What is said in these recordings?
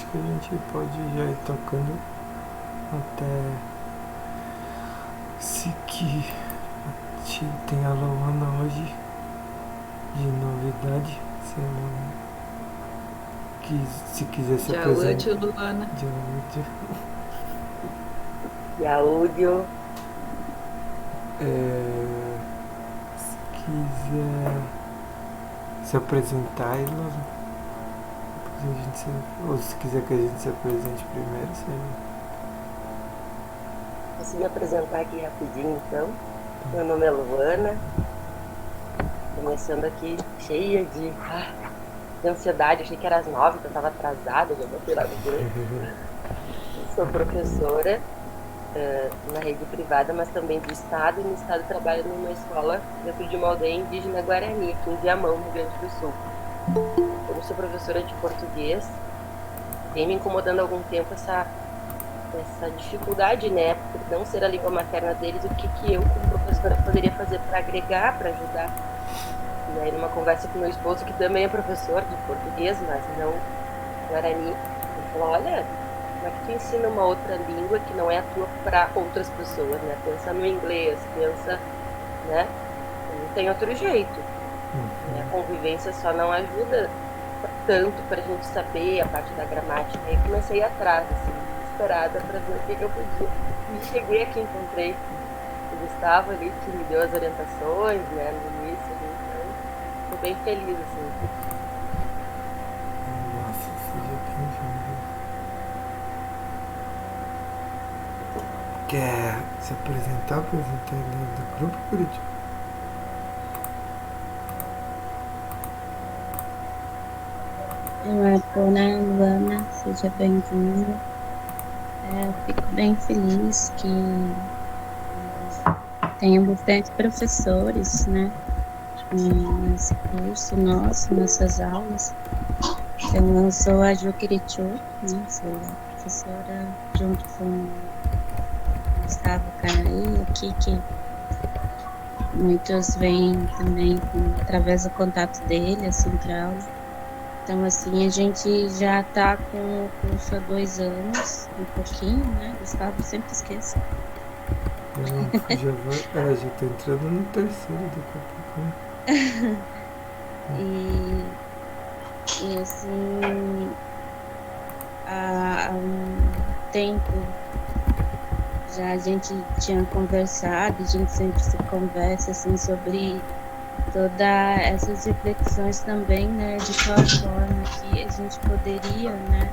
acho que a gente pode já ir tocando até se que tem a Luana hoje de novidade, se ela se quiser se De apresentar. áudio, Luana. De áudio. E áudio. Se quiser se apresentar, ela, ou se quiser que a gente se apresente primeiro, sei lá. Posso me apresentar aqui rapidinho, então. Meu nome é Luana. Começando aqui cheia de ansiedade. Achei que era às 9, que eu estava atrasada, já botei lá no grupo. Sou professora na rede privada, mas também do Estado. E no Estado trabalho numa escola dentro de uma aldeia indígena Guarani, aqui em Viamão, no Rio Grande do Sul. Como sou professora de português, vem me incomodando há algum tempo essa dificuldade, né, por não ser a língua materna deles, o que eu, como professora, poderia fazer para agregar, para ajudar. E aí, numa conversa com meu esposo, que também é professor de português, mas não Guarani, ele falou, olha, como é que tu ensina uma outra língua que não é a tua para outras pessoas, né? Pensa no inglês, pensa, né? Não tem outro jeito. Né? A convivência só não ajuda tanto para a gente saber a parte da gramática. Aí comecei atrás, assim, desesperada para ver o que eu podia. E cheguei aqui, encontrei o Gustavo ali, que me deu as orientações, né, no início, então estou bem feliz, assim. Nossa, seja bem-vindo. Quer se apresentar dentro do grupo, Curitiba? Eu estou na Luana, seja bem-vindo. Eu fico bem feliz que tenha bastante professores, né, nesse curso nosso, nessas aulas. Então, eu sou a Ju Quirichu, né, sou professora junto com o Gustavo Canaí, aqui, que muitos vêm também através do contato dele, assim, para aula. Então, assim, a gente já está com o curso há 2 anos, um pouquinho, né? Gustavo sempre esquece. Não, já tá entrando no terceiro daqui a pouco. E assim, há um tempo já a gente tinha conversado, a gente sempre se conversa, assim, sobre todas essas reflexões também, né? De qual forma que a gente poderia, né?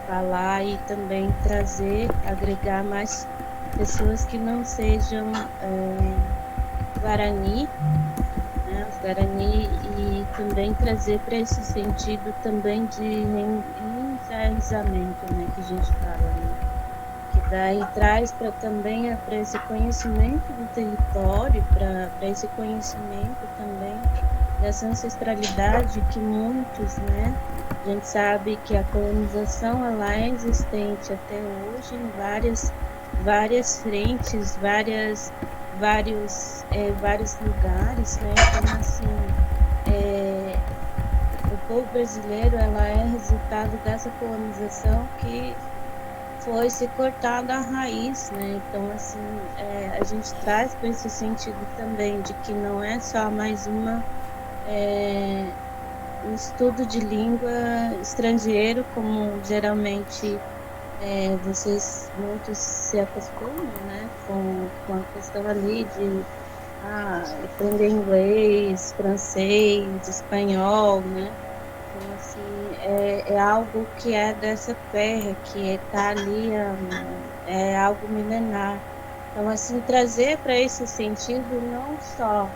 Falar e também trazer, agregar mais pessoas que não sejam Guarani, né, os Guarani, e também trazer para esse sentido também de enraizamento, né, que a gente fala, né, que daí traz para também para esse conhecimento do território, para esse conhecimento também dessa ancestralidade que muitos, né, a gente sabe que a colonização ela é existente até hoje em várias frentes, vários lugares, né? Então, assim, o povo brasileiro ela é resultado dessa colonização que foi se cortada a raiz, né? Então, assim, a gente traz para esse sentido também de que não é só mais um estudo de língua estrangeiro, como geralmente vocês muitos se acostumam, né, com a questão ali de aprender inglês, francês, espanhol, né? Então, assim, é algo que é dessa terra, que está ali, é algo milenar. Então, assim, trazer para esse sentido não só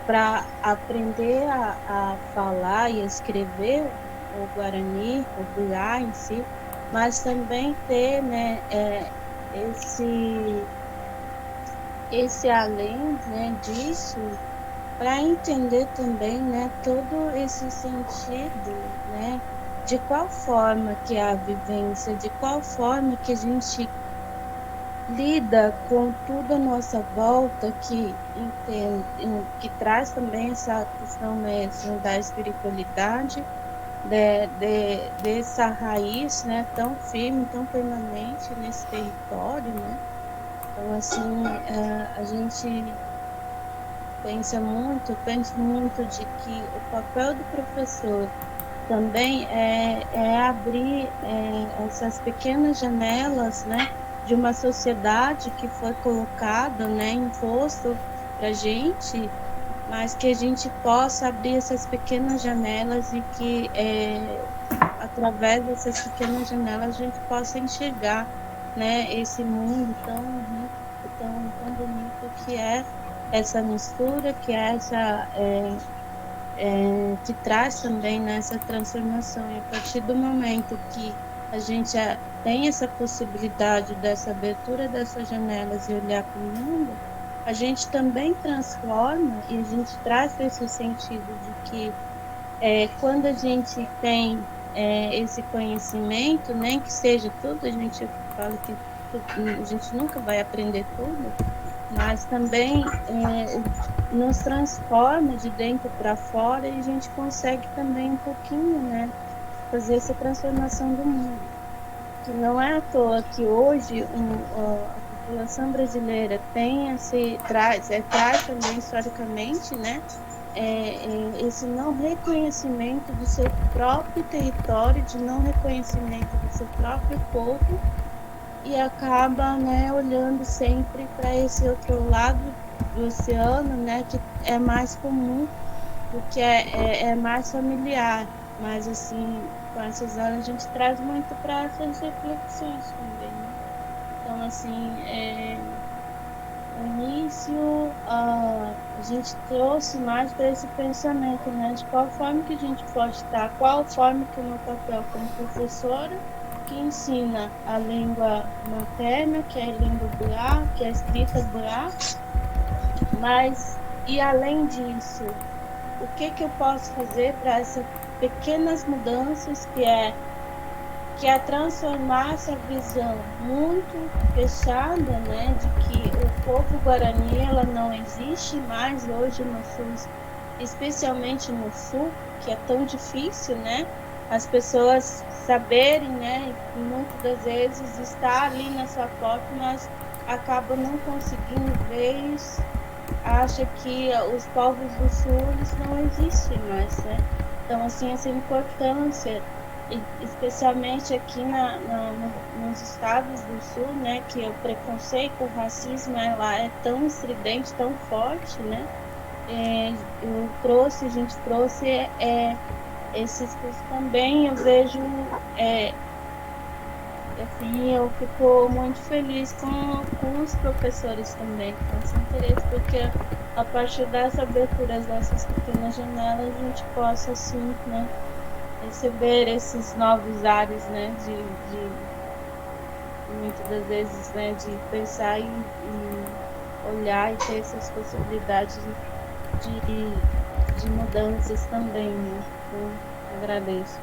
para aprender a falar e a escrever o Guarani, o Bulhar em si, mas também ter, né, esse além, né, disso, para entender também, né, todo esse sentido, né, de qual forma que é a vivência, de qual forma que a gente lida com tudo à nossa volta, que entende, que traz também essa questão mesmo da espiritualidade, dessa raiz, né, tão firme, tão permanente nesse território, né? Então, assim, a gente penso muito de que o papel do professor também é abrir essas pequenas janelas, né, de uma sociedade que foi colocada, né, imposto para a gente, mas que a gente possa abrir essas pequenas janelas e que através dessas pequenas janelas a gente possa enxergar, né, esse mundo tão rico, tão bonito que é essa mistura, que é essa que traz também nessa transformação. E a partir do momento que a gente tem essa possibilidade dessa abertura dessas janelas e olhar para o mundo, a gente também transforma e a gente traz esse sentido de que quando a gente tem esse conhecimento, nem que seja tudo, a gente fala que a gente nunca vai aprender tudo, mas também nos transforma de dentro para fora e a gente consegue também um pouquinho, né, fazer essa transformação do mundo. Que não é à toa que hoje a população brasileira tem traz também historicamente, né, esse não reconhecimento do seu próprio território, de não reconhecimento do seu próprio povo, e acaba, né, olhando sempre para esse outro lado do oceano, né, que é mais comum, porque é mais familiar. Mas, assim, com a Suzana a gente traz muito para essas reflexões também, né? Então, assim, no início, a gente trouxe mais para esse pensamento, né, de qual forma que a gente pode estar, qual forma que o meu papel como professora, que ensina a língua materna, que é a língua burá, que é a escrita burá, mas, e além disso, o que eu posso fazer para essas pequenas mudanças que é transformar essa visão muito fechada, né, de que o povo guarani ela não existe mais hoje no sul, especialmente no sul, que é tão difícil, né, as pessoas saberem, né, e muitas das vezes está ali na sua porta, mas acabam não conseguindo ver isso, acha que os povos do sul eles não existem mais, né? Então, assim, essa importância especialmente aqui nos estados do sul, né, que o preconceito, o racismo ela é tão estridente, tão forte, né? A gente trouxe esses cursos também, eu vejo, assim, eu fico muito feliz com os professores também, com esse interesse, porque a partir dessa abertura dessas pequenas janelas, a gente possa, assim, né, receber esses novos ares, né, de muitas das vezes, né, de pensar e olhar e ter essas possibilidades de mudanças também, né. Eu agradeço.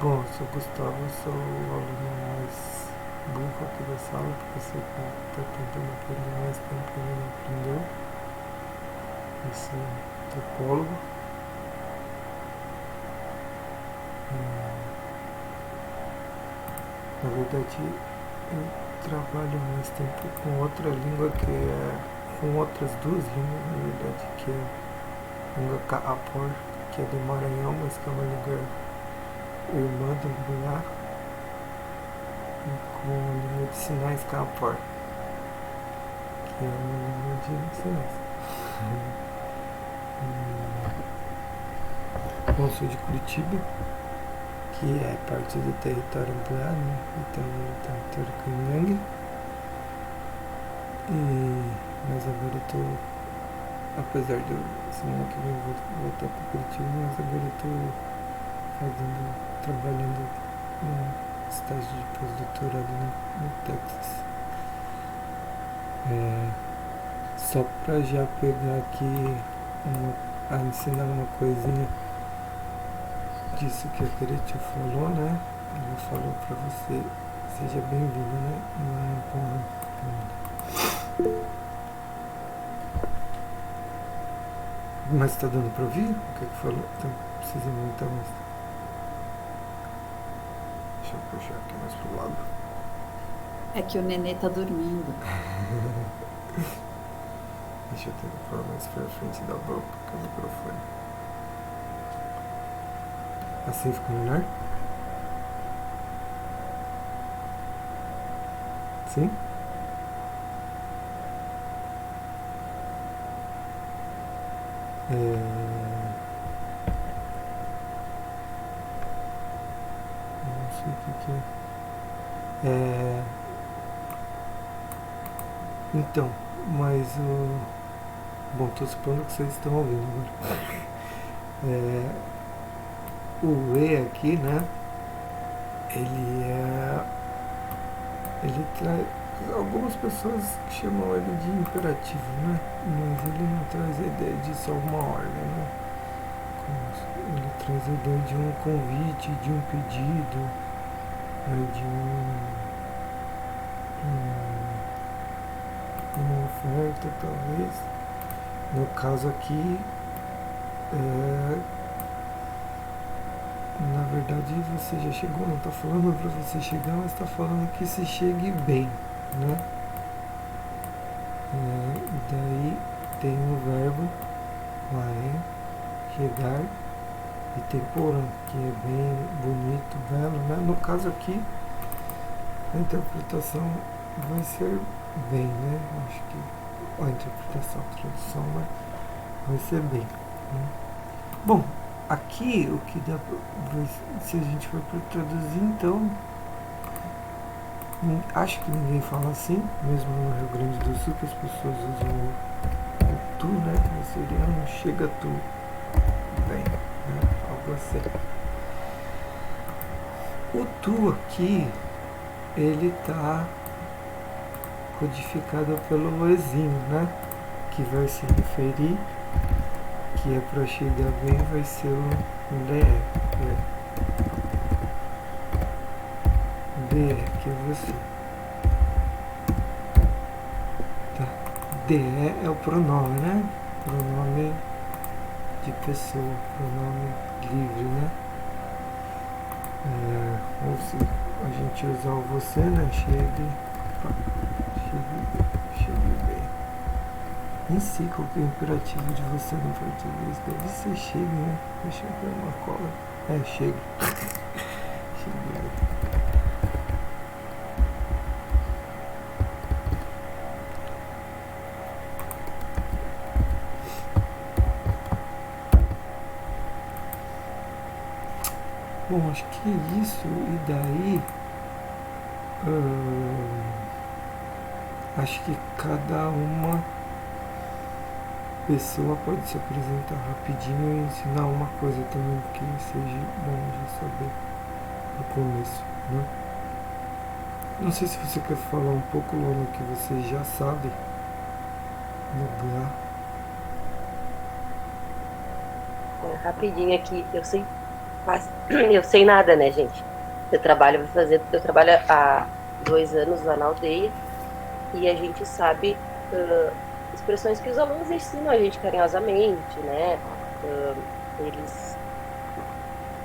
Bom, sou Gustavo, sou o aluno mais burro aqui da sala, porque eu sei que está tentando aprender mais tempo que ele não aprendeu. Eu sou antropólogo. Na verdade, eu trabalho mais tempo com outra língua com outras duas línguas, na verdade, que é a língua Kaapor, que é do Maranhão, mas que é uma língua irmã do Bunhá, e com a língua de sinais Kaapor, que é uma língua de sinais. Bom, sou de Curitiba, que é parte do território Bunhá, né? Então é o território Canhangue. Mas agora eu tô, apesar de semana que vem eu vou voltar para Curitiba, mas agora eu tô trabalhando no estágio de pós-doutorado no Texas. Só para já pegar aqui a ensinar uma coisinha disso que a Querete falou, né? Ela falou para você, seja bem-vindo, né? Mas tá dando pra ouvir? O que falou? Então precisa aumentar mais. Deixa eu puxar aqui mais pro lado. É que o nenê tá dormindo. Deixa eu pôr mais pra frente da boca com o microfone. Assim ficou melhor? Sim? Não sei o que é. Então, mas o. Bom, tô supondo que vocês estão ouvindo agora. O E aqui, né? Ele traz. Algumas pessoas chamam ele de imperativo, né? Mas ele não traz a ideia de só uma ordem, né? Ele traz a ideia de um convite, de um pedido, né? De uma oferta, talvez. No caso aqui, na verdade você já chegou, não está falando para você chegar, mas está falando que se chegue bem, né? Daí tem o verbo laem, chegar, e temporã, que é bem bonito, belo, né? No caso aqui, a interpretação vai ser bem, né? Acho que a interpretação, a tradução vai ser bem, né? Bom, aqui o que dá pra, se a gente for para traduzir, então acho que ninguém fala assim, mesmo no Rio Grande do Sul, que as pessoas usam o tu, né? Seria um chega tu bem, né? Algo assim. O tu aqui, ele tá codificado pelo ezinho, né? Que vai se referir, que é para chegar bem, vai ser o DE, DE, que é você. Tá. DE é o pronome, né? Pronome de pessoa, pronome livre, né? Ou se a gente usar o você, né? Chegue bem. Nem sei qual que é o imperativo de você no português. Deve ser chegue, né? Deixa eu ver uma cola. Chegue. Chegue bem. Bom, acho que é isso. E daí acho que cada uma pessoa pode se apresentar rapidinho e ensinar uma coisa também que seja bom de saber no começo, né? Não sei se você quer falar um pouco, Lona, que você já sabe no Gá. Rapidinho aqui, eu sei nada, né, gente? Eu trabalho há 2 anos lá na aldeia e a gente sabe expressões que os alunos ensinam a gente carinhosamente, né? Eles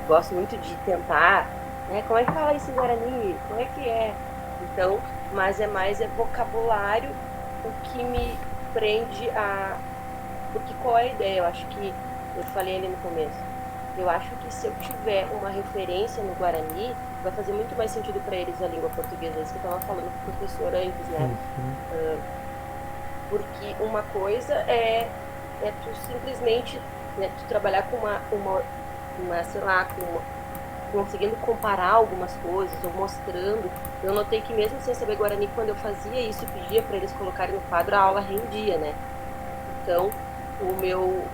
gostam muito de tentar, né? Como é que fala isso em Guarani? Como é que é? Então, mas é mais vocabulário o que me prende a... Porque qual é a ideia? Eu acho que eu falei ali no começo. Eu acho que se eu tiver uma referência no Guarani, vai fazer muito mais sentido para eles a língua portuguesa. Isso que eu estava falando com o professor antes, né? Porque uma coisa é tu simplesmente, né, tu trabalhar com uma sei lá, conseguindo comparar algumas coisas ou mostrando. Eu notei que mesmo sem saber Guarani, quando eu fazia isso, pedia para eles colocarem no quadro, a aula rendia, né? Então, o meu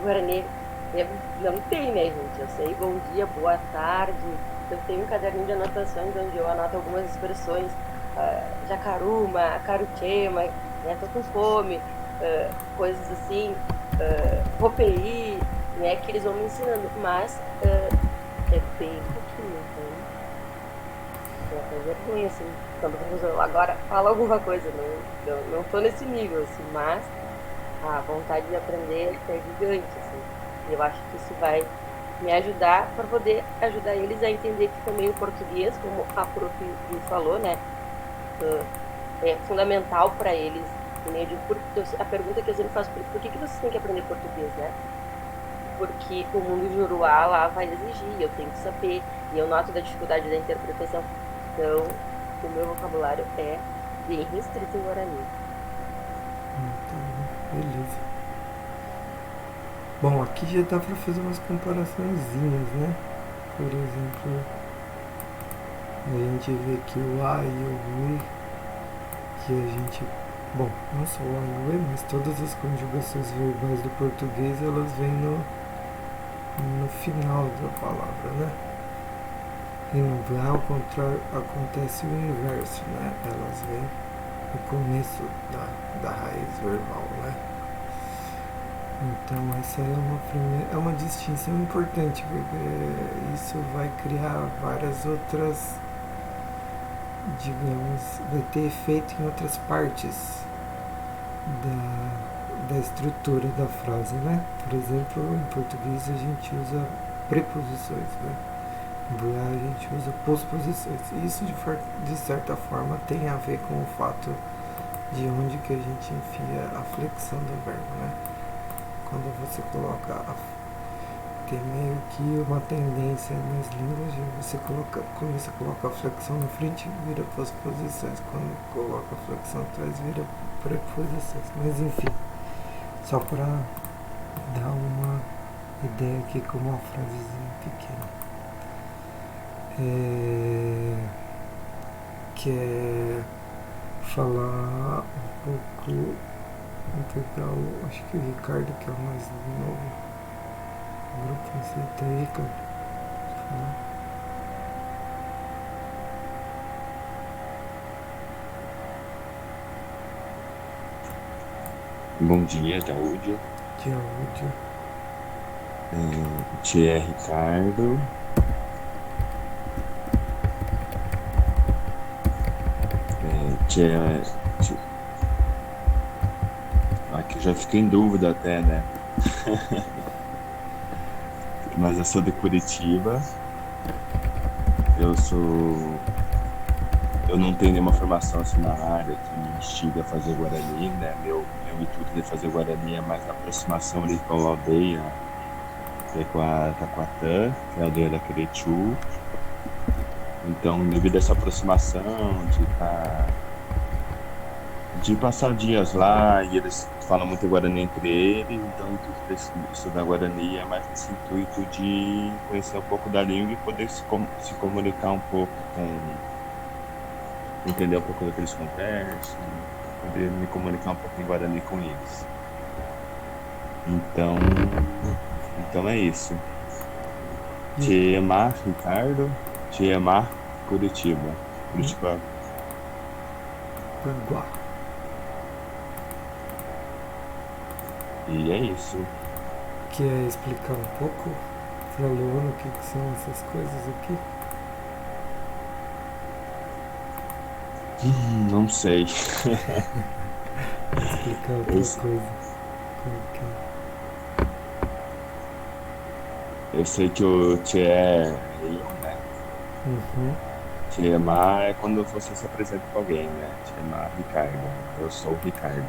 Guarani não tem, né, gente? Eu sei bom dia, boa tarde. Eu tenho um caderninho de anotações onde eu anoto algumas expressões, jacaruma, caruchema, né, tô com fome, coisas assim, ropeí, né, que eles vão me ensinando, mas é bem pouquinho, então eu até vergonha, assim, quando o professor agora fala alguma coisa, não tô nesse nível, assim, mas a vontade de aprender é gigante, assim. E eu acho que isso vai me ajudar para poder ajudar eles a entender que também o português, como a Prof. Ju falou, né, é fundamental para eles. A pergunta que eu sempre faço, por que vocês têm que aprender português, né? Porque o mundo juruá lá vai exigir, eu tenho que saber, e eu noto da dificuldade da interpretação. Então, o meu vocabulário é bem restrito em Guarani. Então, beleza. Bom, aqui já dá para fazer umas comparaçõezinhas, né? Por exemplo, a gente vê que o A e o E, que a gente... Bom, não só o A e o E, mas todas as conjugações verbais do português, elas vêm no final da palavra, né? E no Blá, ao contrário, acontece o inverso, né? Elas vêm no começo da raiz verbal, né? Então essa é uma distinção importante, porque isso vai criar várias outras, digamos, vai ter efeito em outras partes da estrutura da frase, né? Por exemplo, em português a gente usa preposições, né? Em Blá a gente usa posposições. E isso de certa forma tem a ver com o fato de onde que a gente enfia a flexão do verbo, né? Quando você coloca tem meio que uma tendência nas línguas de quando você coloca a flexão na frente vira posposições, quando coloca a flexão atrás vira preposições, mas enfim, só para dar uma ideia aqui com uma frasezinha pequena. Quer falar um pouco, vou pegar acho que o Ricardo, que é o mais novo do grupo, aceita aí, Ricardo. Bom dia, Daúdio. Daúdio. Tia Ricardo. Aqui já fiquei em dúvida até, né? Mas eu sou de Curitiba. Eu não tenho nenhuma formação assim na área que me instiga a fazer Guarani, né? Meu intuito de fazer Guarani é mais na aproximação ali com a aldeia, que é com a Taquatã, que é a aldeia da Querechu. Então, devido a essa aproximação, de passar dias lá, e eles falam muito Guarani entre eles, então o intuito de estudar Guarani é mais nesse intuito de conhecer um pouco da língua e poder se comunicar um pouco entender um pouco do que eles conversam, poder me comunicar um pouco em Guarani com eles. Então é isso. Tiemar, Ricardo. Tiemar, Curitiba. Panguá. E é isso. Quer explicar um pouco para a Luana o que são essas coisas aqui? Não sei. Explicar outra coisa. Como que é? Eu sei que o Tchê é eu, né? Tiemar é quando você se apresenta com alguém, né? Tiemar, Ricardo. Eu sou o Ricardo.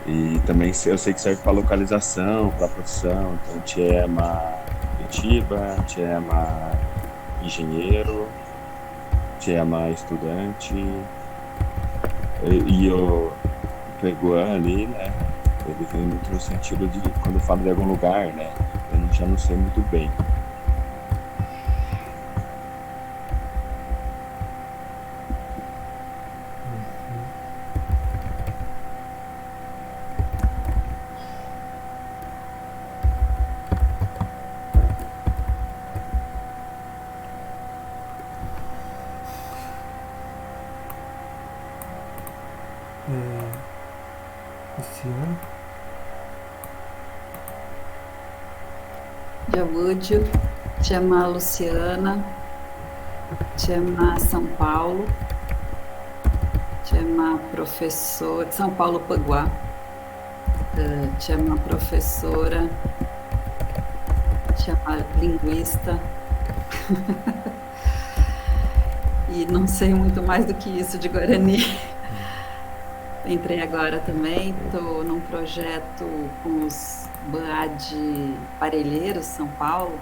E também eu sei que serve para localização, para profissão. Então, Tiemar Curitiba, Tiemar engenheiro, Tiemar estudante. E o Peguan ali, né? Ele vem muito no sentido de quando eu falo de algum lugar, né? Eu já não sei muito bem. Luciana. Daúdio, chama Luciana, chama São Paulo, chama professor São Paulo Paguá, Tinha uma professora, tinha uma linguista, e não sei muito mais do que isso de Guarani. Entrei agora também, estou num projeto com os BAD Parelheiros, São Paulo.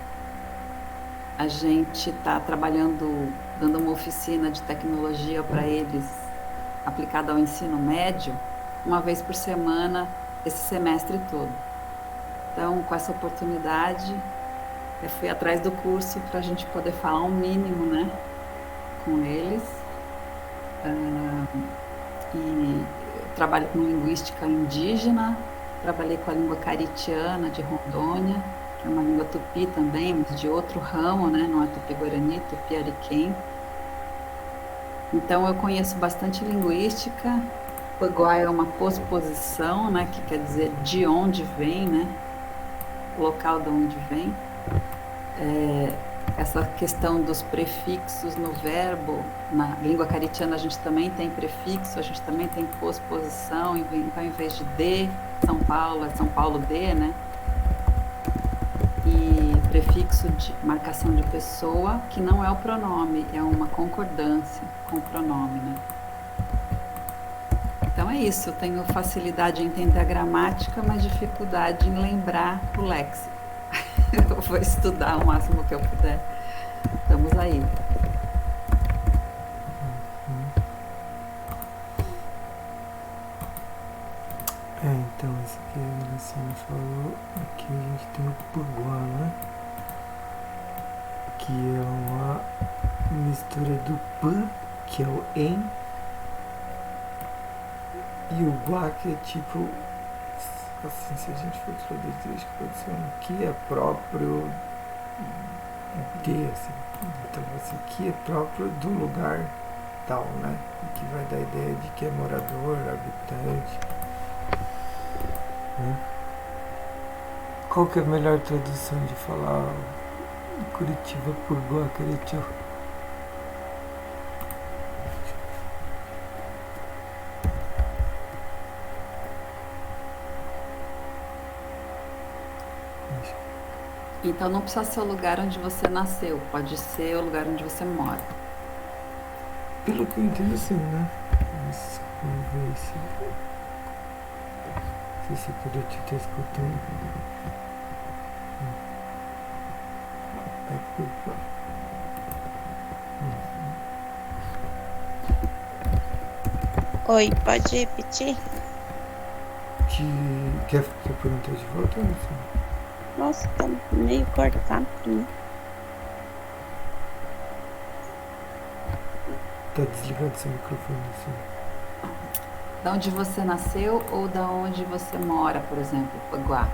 A gente está trabalhando, dando uma oficina de tecnologia para eles, aplicada ao ensino médio, uma vez por semana, esse semestre todo. Então, com essa oportunidade, eu fui atrás do curso para a gente poder falar um mínimo, né, com eles. E eu trabalho com linguística indígena, trabalhei com a língua caritiana de Rondônia, que é uma língua tupi também, mas de outro ramo, né, não é tupi-guarani, tupi-ariquém. Então eu conheço bastante linguística. Paguá é uma posposição, né, que quer dizer de onde vem, né, o local de onde vem. Essa questão dos prefixos no verbo, na língua caritiana a gente também tem prefixo, a gente também tem posposição, então em vez de de, São Paulo, é São Paulo de, né? E prefixo de marcação de pessoa, que não é o pronome, é uma concordância com o pronome, né? Então é isso, eu tenho facilidade em entender a gramática, mas dificuldade em lembrar o léxico. Eu vou estudar o máximo que eu puder. Estamos aí. Então, esse aqui a Luciana falou. Aqui a gente tem o Paguá, né? Que é uma mistura do P, que é o em, e o Guá, que é tipo. Assim, se a gente for traduzir, acho que pode ser um que é próprio de, assim. Então, assim, que é próprio do lugar tal, né? E que vai dar a ideia de que é morador, habitante, né? Qual que é a melhor tradução de falar Curitiba por Guacaretio? Então não precisa ser o lugar onde você nasceu, pode ser o lugar onde você mora. Pelo que eu entendo, sim, né? Mas vamos ver se esse Curitiba está escutando. É culpa. Oi, pode repetir? Quer perguntar de volta, Luciano? Nossa, tá meio cortado pra mim. Tá desligando seu microfone, assim. Da onde você nasceu ou da onde você mora, por exemplo, Paguá?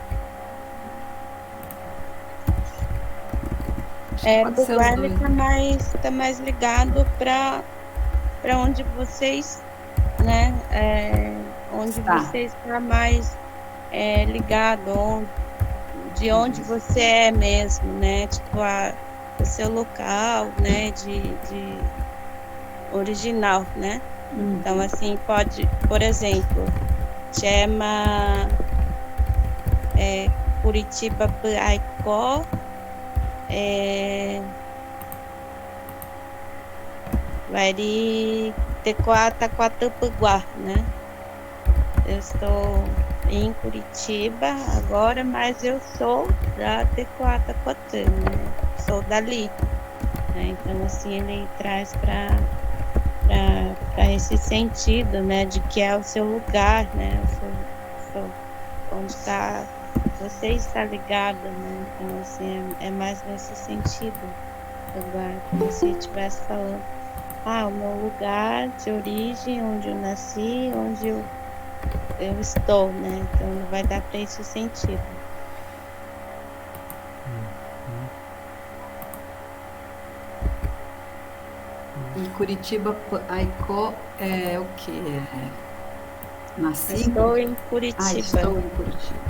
O Guarani tá mais ligado para onde vocês, né? Onde você está mais ligado, de onde você é mesmo, né? Tipo, o seu local, né? De original, né? Então, assim, pode, por exemplo, chama Curitiba Paicó, Vari Taquatapaguá, né? Eu estou em Curitiba agora, mas eu sou da Tecoataquatã, né? Sou dali, né? Então, assim, ele traz para esse sentido, né? De que é o seu lugar, né? Onde está, você está ligado, né? Então, assim, é mais nesse sentido. Agora, como se estivesse falando, o meu lugar de origem, onde eu nasci, onde eu estou, né? Então não vai dar para esse sentido. E Curitiba Aicó é o que? Nasci? Estou em Curitiba. Estou em Curitiba.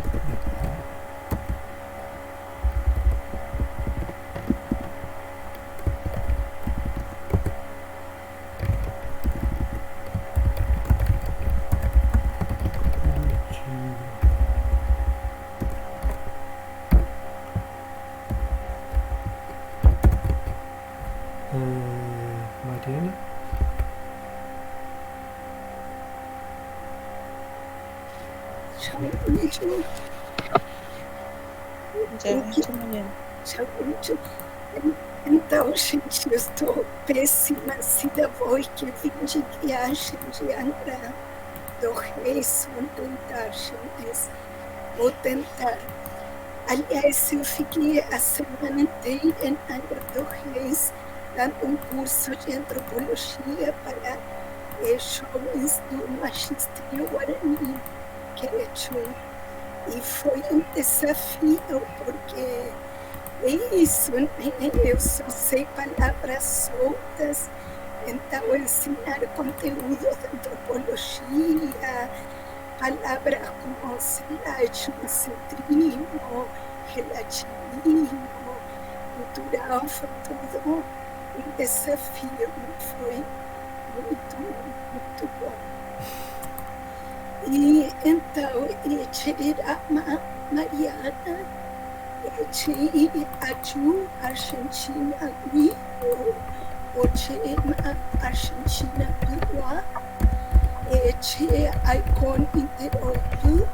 índio, Diamante mulher. Saúde. Então, gente, eu estou péssima. Ainda vou que vim de viagem de Angra do Reis. Vou tentar, gente. Vou tentar. Aliás, eu fiquei a semana inteira em Angra do Reis, dando um curso de antropologia para jovens do magistério Guarani, Querechum. E foi um desafio, porque é isso, né? Eu só sei palavras soltas, então ensinar conteúdo de antropologia, palavras como, sei lá, etnocentrismo, relativismo, cultural, foi tudo um desafio, foi muito bom. E então, a Mariana, a Ju, Argentina, a Argentina, Uruguai, a Icon Interoitu,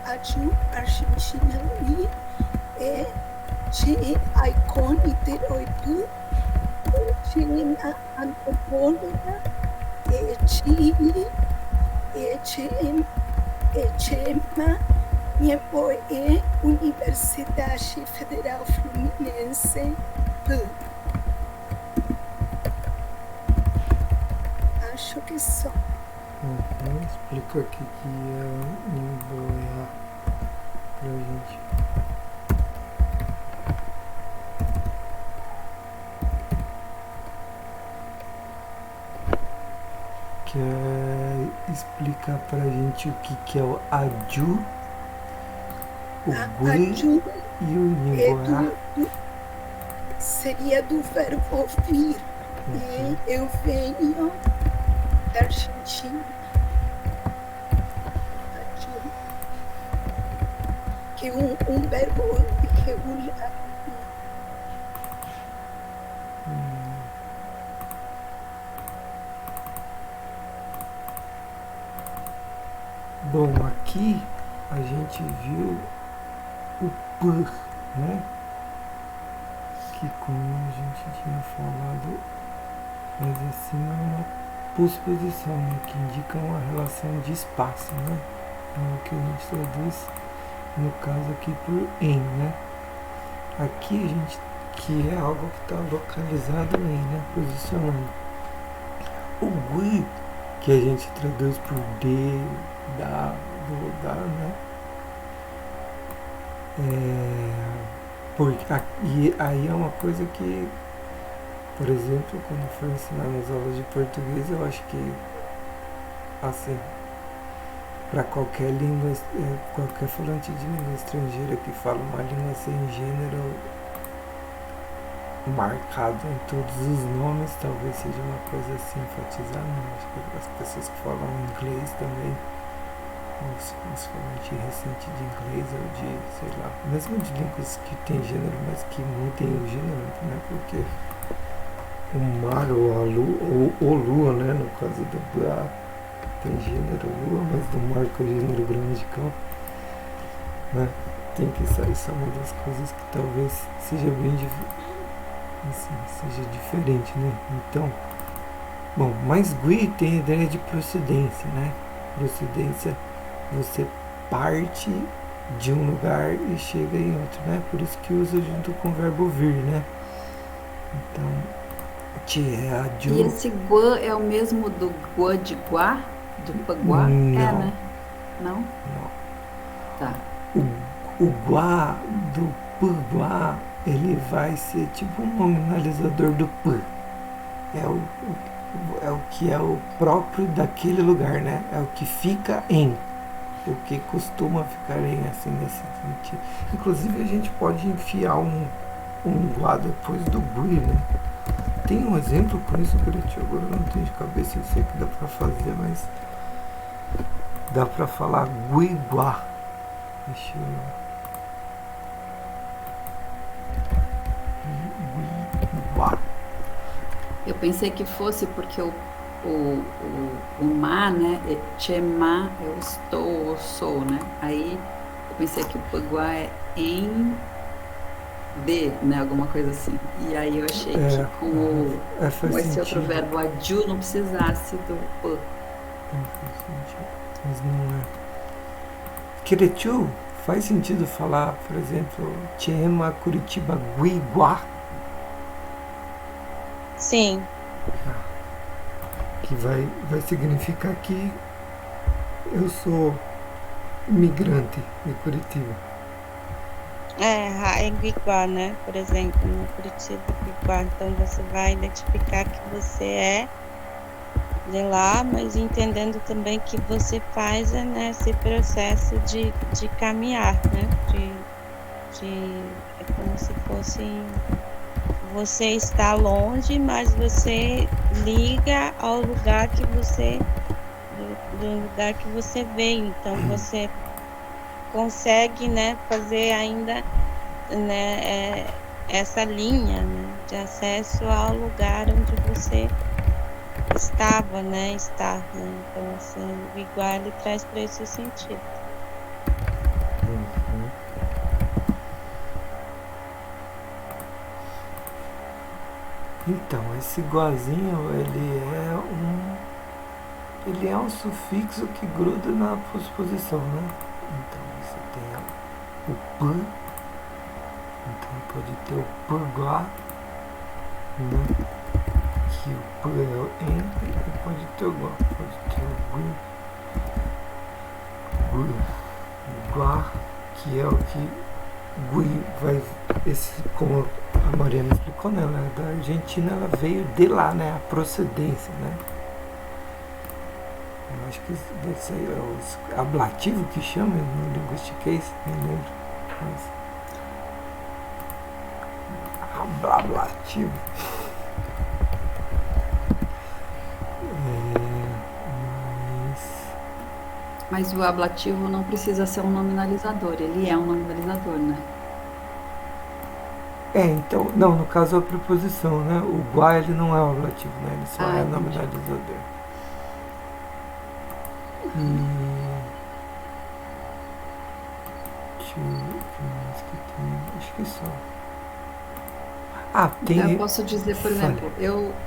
a Ju, Argentina, a Icon Interoitu, a antropóloga, minha Universidade Federal Fluminense. Acho que só. Explica aqui que é Imboia pra gente. Quer explicar pra gente o que é o Aju, o Gui e o Imboia? Seria do verbo ouvir. Eu venho da Argentina. Que é um verbo irregular. Bom, aqui a gente viu o P, né? Que como a gente tinha falado, mas assim é uma posposição, né? Que indica uma relação de espaço, né? É o que a gente traduz, no caso aqui, por em, né? Aqui a gente, que é algo que está localizado em, né? Posicionando. O Gui, que a gente traduz por de, da, do lugar, né? E aí é uma coisa que, por exemplo, quando for ensinar nas aulas de português, eu acho que, assim, para qualquer língua, qualquer falante de língua estrangeira que fala uma língua sem gênero marcado em todos os nomes, talvez seja uma coisa assim enfatizar, né? Acho que as pessoas que falam inglês também, os falantes recentes de inglês ou de, sei lá, mesmo de línguas que tem gênero, mas que mudem o gênero, né? Porque o mar ou a lua, ou lua, né? No caso do Bra, tem gênero lua, mas do mar com o gênero gramatical, né? Tem que sair, isso é uma das coisas que talvez seja bem seja diferente, né? Então, bom, mas Gui tem a ideia de procedência, né? Procedência, você parte de um lugar e chega em outro, né? Por isso que usa junto com o verbo vir, né? Então, e esse guã é o mesmo do guã de guá? Do paguá? Não. É, né? Não? Não. Tá. O guá do paguá, ele vai ser tipo um nominalizador do p. É o que é o próprio daquele lugar, né? É o que fica em. O que costuma ficar em, assim, nesse sentido. Inclusive, a gente pode enfiar um guá depois do gui, né? Tem um exemplo com isso, Curitiba, agora eu não tenho de cabeça, eu sei que dá pra fazer, mas dá pra falar guiguá. Deixa eu... Guiguá. Eu pensei que fosse porque o o ma, né? Chema é o estou ou sou, né? Aí eu pensei que o Paguá é em de, né? Alguma coisa assim. E aí eu achei que faz com esse outro sentido. verbo aju não precisasse do pa. Faz sentido. Mas não é. Queretiu, faz sentido falar, por exemplo, Chema Curitiba Guiguá, Sim, que vai significar que eu sou imigrante de Curitiba. é Guiguá, né? Por exemplo, no Curitiba Guiguá. Então você vai identificar que você é de lá, mas entendendo também que você faz esse processo de caminhar, né? É como se fosse você está longe, mas você liga ao lugar que você do lugar que você veio. Então você consegue, né, fazer ainda, né, essa linha, né, de acesso ao lugar onde você estava, né, está, né? Então assim, o igual ele traz para esse sentido. Uhum. Então, esse guazinho, ele é um sufixo que gruda na posposição, né? Então, você tem o p, então pode ter o pagá, né? Que o p é o em, e pode ter o guá, pode ter o guá, que é o que gui vai, como a Mariana explicou, né? Ela é da Argentina, ela veio de lá, né? A procedência, né? Eu acho que deve ser o ablativo que chama no linguistiquês, nem lembro. Mas ablativo. Mas o ablativo não precisa ser um nominalizador, ele é um nominalizador, né? Então, não, no caso é a preposição, né? O guá, ele não é o ablativo, né? Ele só é entendi. nominalizador. Deixa eu ver o que mais que tem. Acho que só. Então, eu posso dizer, por exemplo,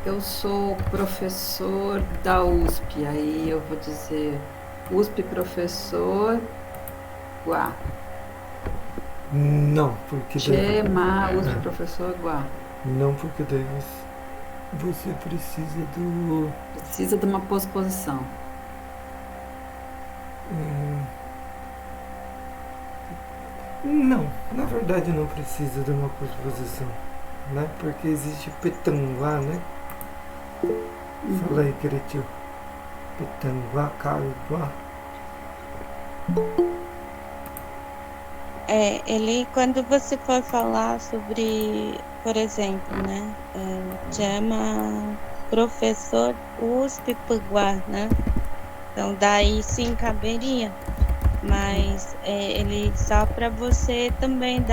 eu sou professor da USP, aí eu vou dizer USP professor Guá. Não, porque Chema USP professor Guá. Não, porque daí você precisa do... Precisa de uma posposição. Não, na verdade não precisa de uma posposição, né? Porque existe Petanguá, né? Fala aí, Queretio. Petanguá, Caruguá. Ele, quando você for falar sobre, por exemplo, né, chama professor USP Paguá, né? Então daí sim caberia, mas ele só para você também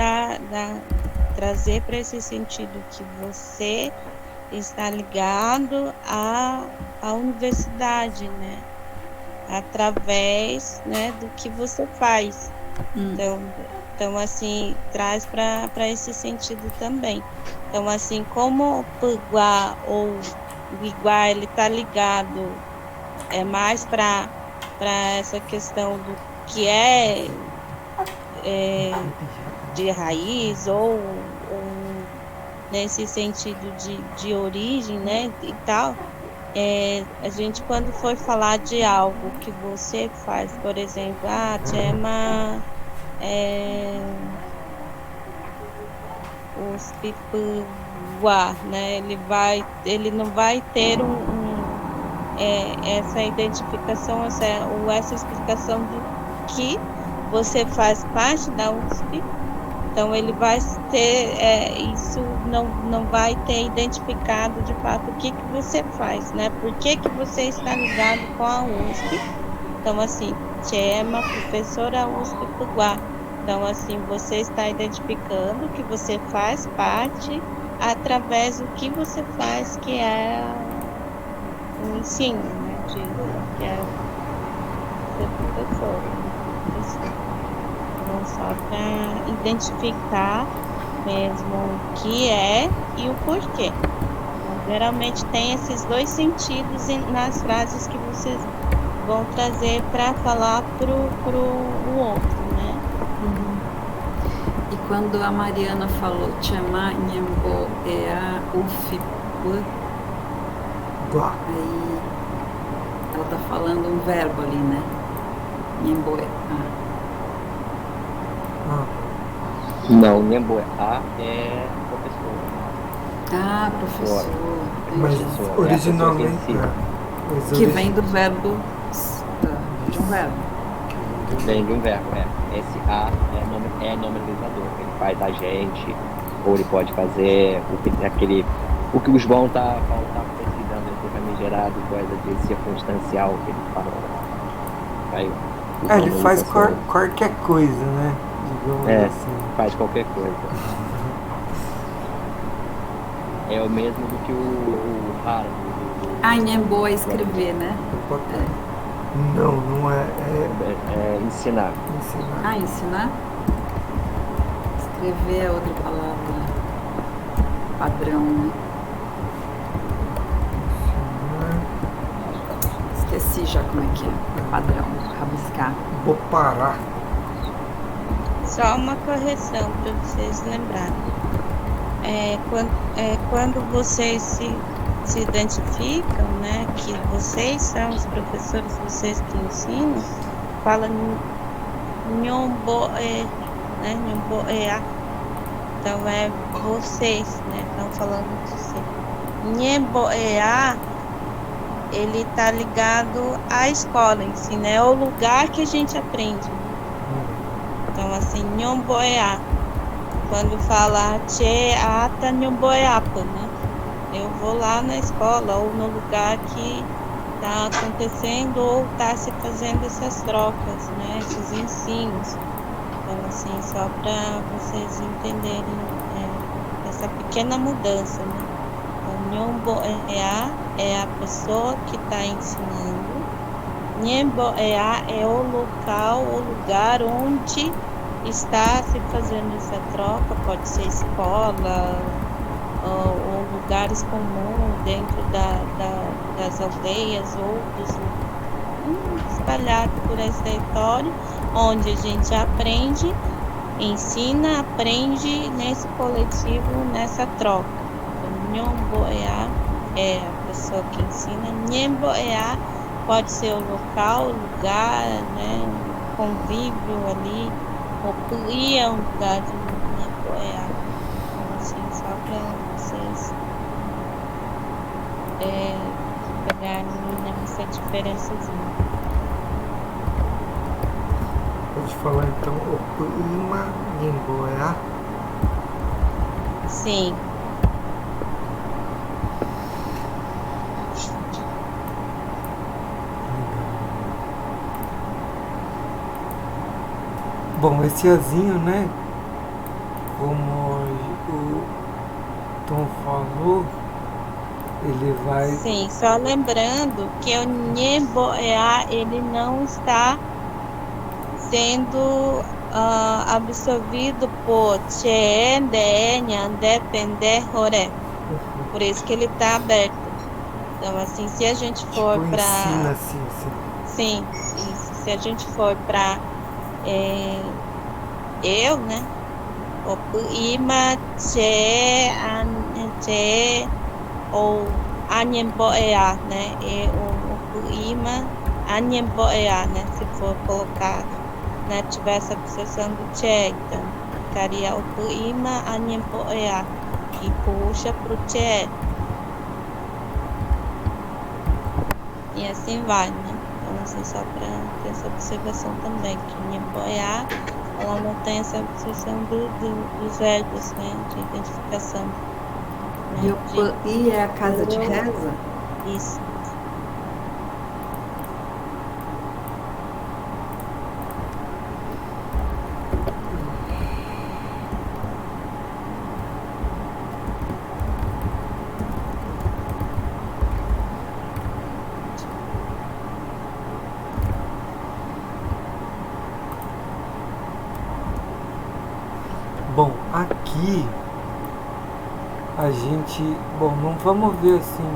trazer para esse sentido que você está ligado à universidade, né? Através, né, do que você faz. Então, assim, traz para esse sentido também. Então, assim, como o Paguá ou o Iguá, ele está ligado mais para essa questão do que de raiz ou nesse sentido de origem, né, e tal. A gente, quando for falar de algo que você faz, por exemplo, chama os pipuá, né? Ele não vai ter essa identificação, essa explicação do que você faz parte da USP. Então ele vai ter isso, não vai ter identificado de fato o que você faz, né? Por que você está ligado com a USP? Então assim, chama professora USP Paguá. Então assim, você está identificando que você faz parte através do que você faz, que é ensino, né? De que é ser professor, né? Professor. Então, só para identificar mesmo o que é e o porquê. Então, geralmente tem esses dois sentidos nas frases que vocês vão trazer para falar pro o outro, né? E quando a Mariana falou Tchama Nhembo Ea Ufipua, Guá. aí ela tá falando um verbo ali, né? Nhembo Ea. Ah, Não, Nhemboé é professor. Ah, professor. mas Entendi. Professor, é a pessoa que originalmente. ensina. Que vem do verbo. De um verbo. Vem de um verbo, Esse A é nominalizador. Ele faz agente, ou ele pode fazer o que o João tá precisando, ele fica migerado, coisa de circunstancial que ele fala. Aí, Ele faz qualquer coisa, né? Digamos assim. faz qualquer coisa. É o mesmo do que o raro. Ah, Nhembo é escrever, né? Não é. É ensinar. Ensinar. Ah, ensinar? Escrever é outra palavra padrão, né? Esqueci já como é que é. Padrão, rabiscar. Vou parar. Só uma correção para vocês lembrarem. Quando vocês se identificam, né, que vocês são os professores, vocês que ensinam, fala Nhomboé, né, Nhomboé. Então é vocês, né, estão falando de você. Nhemboé, ele tá ligado à escola em si, né, é o lugar que a gente aprende. Então assim, Nhomboé. Quando fala Tchê Ata Nhomboeapa, né? Eu vou lá na escola ou no lugar que está acontecendo ou está se fazendo essas trocas, né? Esses ensinos. Então, assim, só para vocês entenderem essa pequena mudança, né? O Nhomboea é a pessoa que está ensinando. Nhemboea é o local, o lugar onde está se fazendo essa troca, pode ser escola ou lugares comuns dentro das aldeias ou espalhados por esse território, onde a gente aprende, ensina, aprende nesse coletivo, nessa troca. Então, Nhomboea é a pessoa que ensina, Nhemboea pode ser o local, o lugar, né, o convívio ali, ou é um lugar de Nhemboea. Então, assim, só para vocês pegarem nessa diferençazinha. Pode falar então Opuima Nhemboea. Sim. Bom, esse azinho, né? Como o Tom falou, ele vai. Sim, só lembrando que o Nhemboea, ele não está sendo absorvido por Tche, Nde, Nhande, Pende, Horé. Por isso que ele está aberto. Então, assim, se a gente for tipo, para. ensina assim. Sim, isso. Se a gente for para eu, né? Opuima, Tche, Tche, ou Nhemboea, né? E o Opuima, Nhemboea, né? Se for colocar, né? Tiver essa obsessão do Tche, então ficaria Opuima, Nhemboea, e puxa pro Tche. E assim vai, né? Então, assim, só para ter essa observação também, que Nhemboea, ela não tem essa obsessão dos verbos, né? De identificação. Né? E é a casa de reza? Isso. Bom, aqui a gente, bom, não vamos ver assim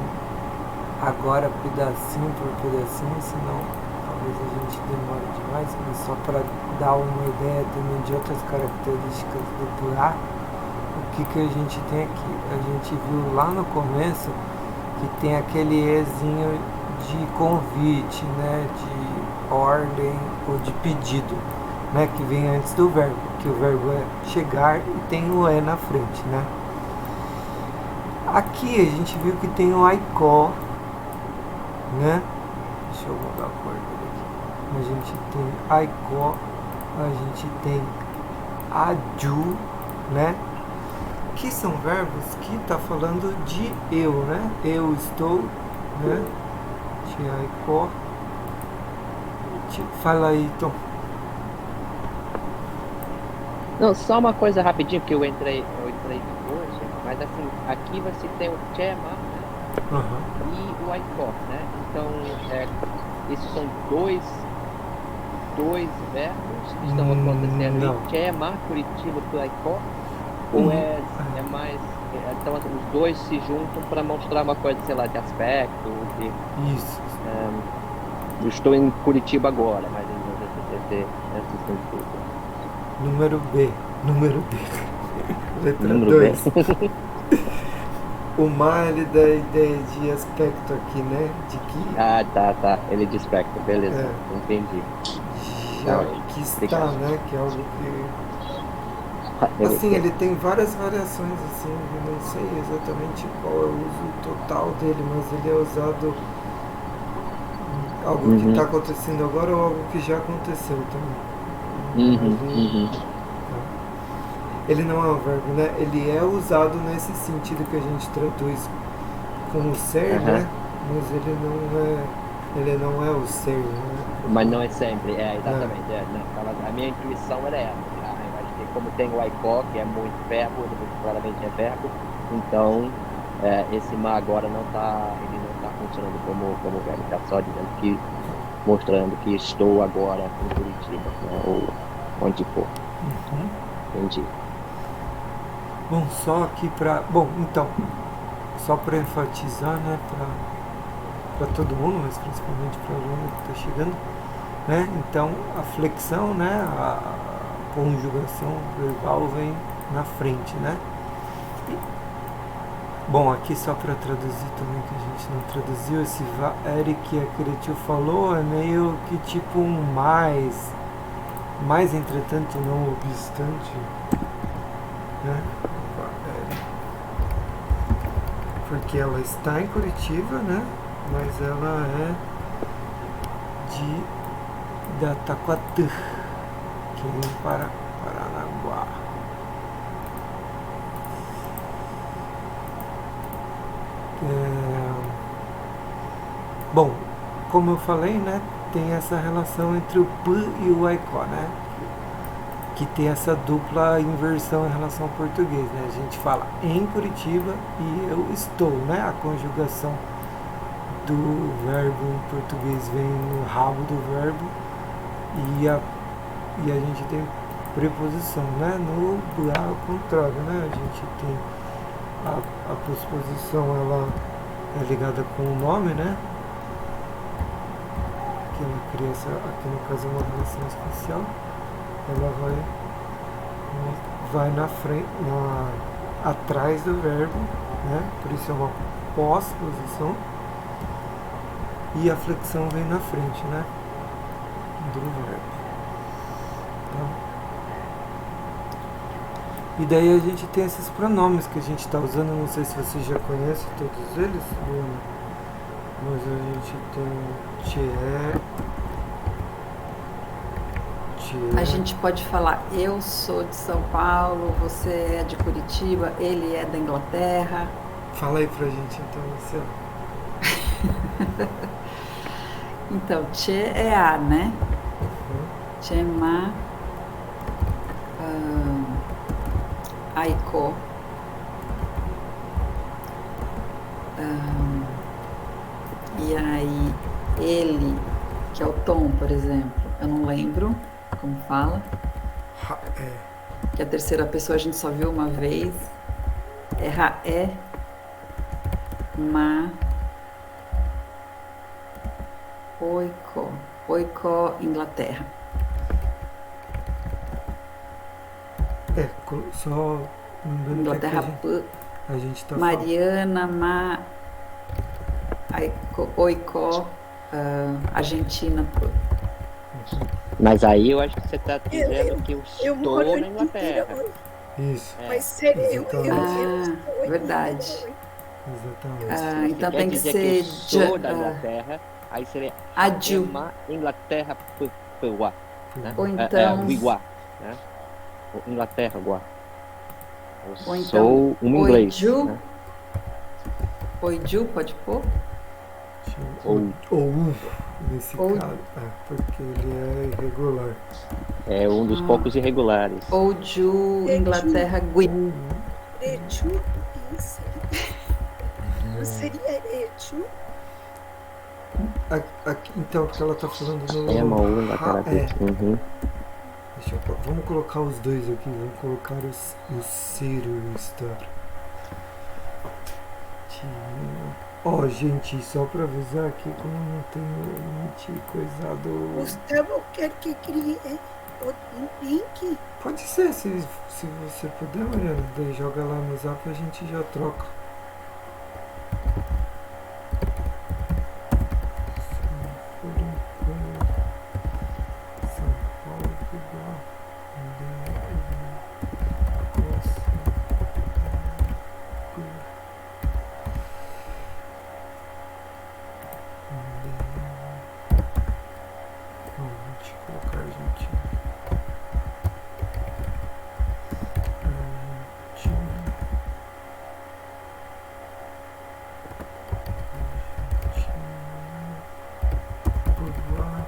agora pedacinho por pedacinho, senão talvez a gente demore demais, mas só para dar uma ideia também de outras características do BA, o que a gente tem aqui? A gente viu lá no começo que tem aquele Ezinho de convite, né, de ordem ou de pedido, né, que vem antes do verbo, que o verbo é chegar e tem o E na frente, né. Aqui a gente viu que tem o Aikó, né, deixa eu mudar a cor dele aqui. A gente tem Aikó, a gente tem Aju, né, que são verbos que tá falando de eu, né, eu estou, né, de Aikó. Fala aí, Tom. Não, só uma coisa rapidinho, porque eu entrei hoje, mas assim, aqui você tem o Chema, né? E o Aikó, né? Então, esses são dois verbos que estão acontecendo não. em Chema, Curitiba, do Aikó, ou é mais, então os dois se juntam para mostrar uma coisa, sei lá, de aspecto, de... Isso. Eu estou em Curitiba agora, mas esse sentido. Número B. Letra Número 2. B. O mar, ele dá a ideia de aspecto aqui, né? De que... Ah, tá. Ele é de aspecto, beleza. Entendi. Já que está, né? Que é algo que... Assim, ele tem várias variações, assim, eu não sei exatamente qual é o uso total dele, mas ele é usado algo que está acontecendo agora ou algo que já aconteceu também. Ele não é um verbo, né? Ele é usado nesse sentido que a gente traduz como ser, né? Mas ele não é o ser, né? Mas não é sempre, exatamente. A minha intuição era essa. Eu acho que como tem o Aikó, que é muito verbo, ele muito claramente é verbo, então esse mar agora ele não está funcionando como verbo, está só dizendo que, mostrando que estou agora em Curitiba, né? Ou onde for. Entendi. Bom, só aqui para... Bom, então, só para enfatizar, né, para todo mundo, mas principalmente para o aluno que está chegando, né, então a flexão, né, a conjugação verbal vem na frente, né. Bom, aqui só para traduzir também, que a gente não traduziu, esse Eric que a Tio falou é meio que tipo um mais entretanto não obstante, né? Porque ela está em Curitiba, né? Mas ela é da Taquatã, que vem para Paranaguá. Bom, como eu falei, né? Tem essa relação entre o P e o Aikó, né? Que tem essa dupla inversão em relação ao português, né? A gente fala em Curitiba e eu estou, né? A conjugação do verbo em português vem no rabo do verbo e a gente tem preposição, né? No ao contrário, né? A gente tem a posposição, ela é ligada com o nome, né? Que ela cria aqui no caso uma relação especial. Ela vai na frente, atrás do verbo, né? Por isso é uma pós-posição. E a flexão vem na frente, né? Do verbo. Tá? E daí a gente tem esses pronomes que a gente está usando. Não sei se você já conhece todos eles, Luana. Mas a gente tem tchê. A gente pode falar, eu sou de São Paulo, você é de Curitiba, ele é da Inglaterra. Fala aí pra gente então, Luciano. Então, tchê é a, né? Chema, Aikó, e aí ele, que é o Tom, por exemplo, eu não lembro como fala. que a terceira pessoa a gente só viu uma vez. É Raé, Ma, Oiko. Oiko, Inglaterra. Só lembrando que Inglaterra, aqui a gente tá Mariana, Ma, Oiko, Argentina, Mas aí eu acho que você está dizendo que eu Eu moro estou na em Inglaterra. Niterói, Isso, mas seria eu estou em verdade. Niterói. exatamente. Então Quer tem que dizer ser que eu sou da Inglaterra, aí seria Adju. Ema Inglaterra Pua, né? Ou então- Wigua, né? Ou Inglaterra Gua. Eu Ou então, sou um inglês. Oiju. Né? Oiju, pode pôr? Ou nesse Ou- caso, porque ele é irregular. É um dos poucos irregulares. Oju, Inglaterra, Gui. Ereju, isso. Não seria Ereju? Então, porque ela tá falando no. Ema ou Inglaterra. Uhum. Vamos colocar os dois aqui. Vamos colocar o Ciro e o Star. Ó, gente, só pra avisar aqui, como eu não tenho limite coisado. Gustavo quer que crie um link. Pode ser, se você puder, Mariana, daí joga lá no zap e a gente já troca. São Paulo, igual. Deixa eu colocar a Argentina. Uruguai.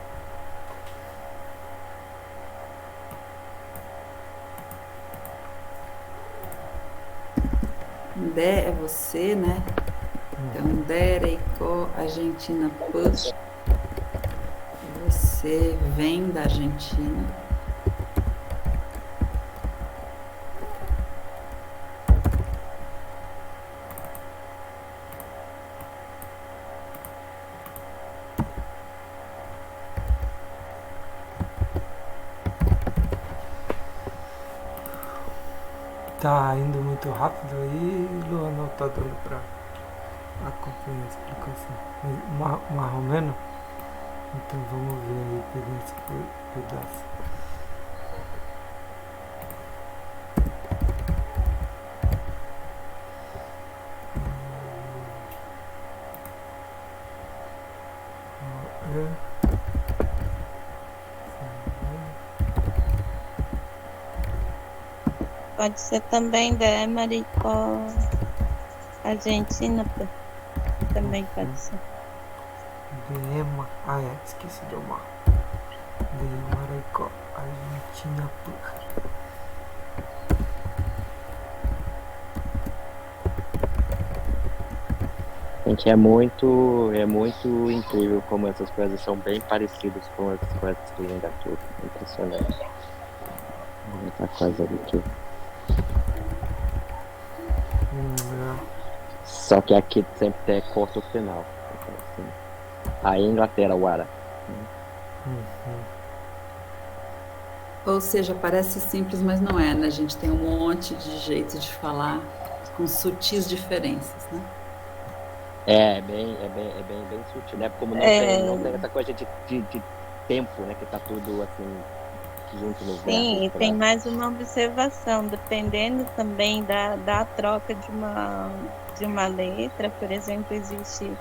Ndé é você, né? Então, Ndé, Reiko, Argentina, Pus. Você vem da Argentina. Tá indo muito rápido aí, Luana, não tá dando pra acompanhar a explicação. Mais ou menos? Então vamos ver aí pedaço por pedaço. Pode ser também da Emery com Argentina, também pode ser. Dema. Esqueci do mar. Dema, Reiko, Argentina, Gente, é muito incrível como essas coisas são bem parecidas com as coisas do Inglaterra. Impressionante. Muita coisa ali que... Só que aqui sempre tem corto o final. Então, assim, a Inglaterra, Wara. Ou seja, parece simples, mas não é, né? A gente tem um monte de jeito de falar com sutis diferenças, né? É bem sutil, né? Como não tem essa coisa de tempo, né? Que tá tudo assim junto no verbo. Sim, e tem mais uma observação, dependendo também da troca de uma letra, por exemplo, existe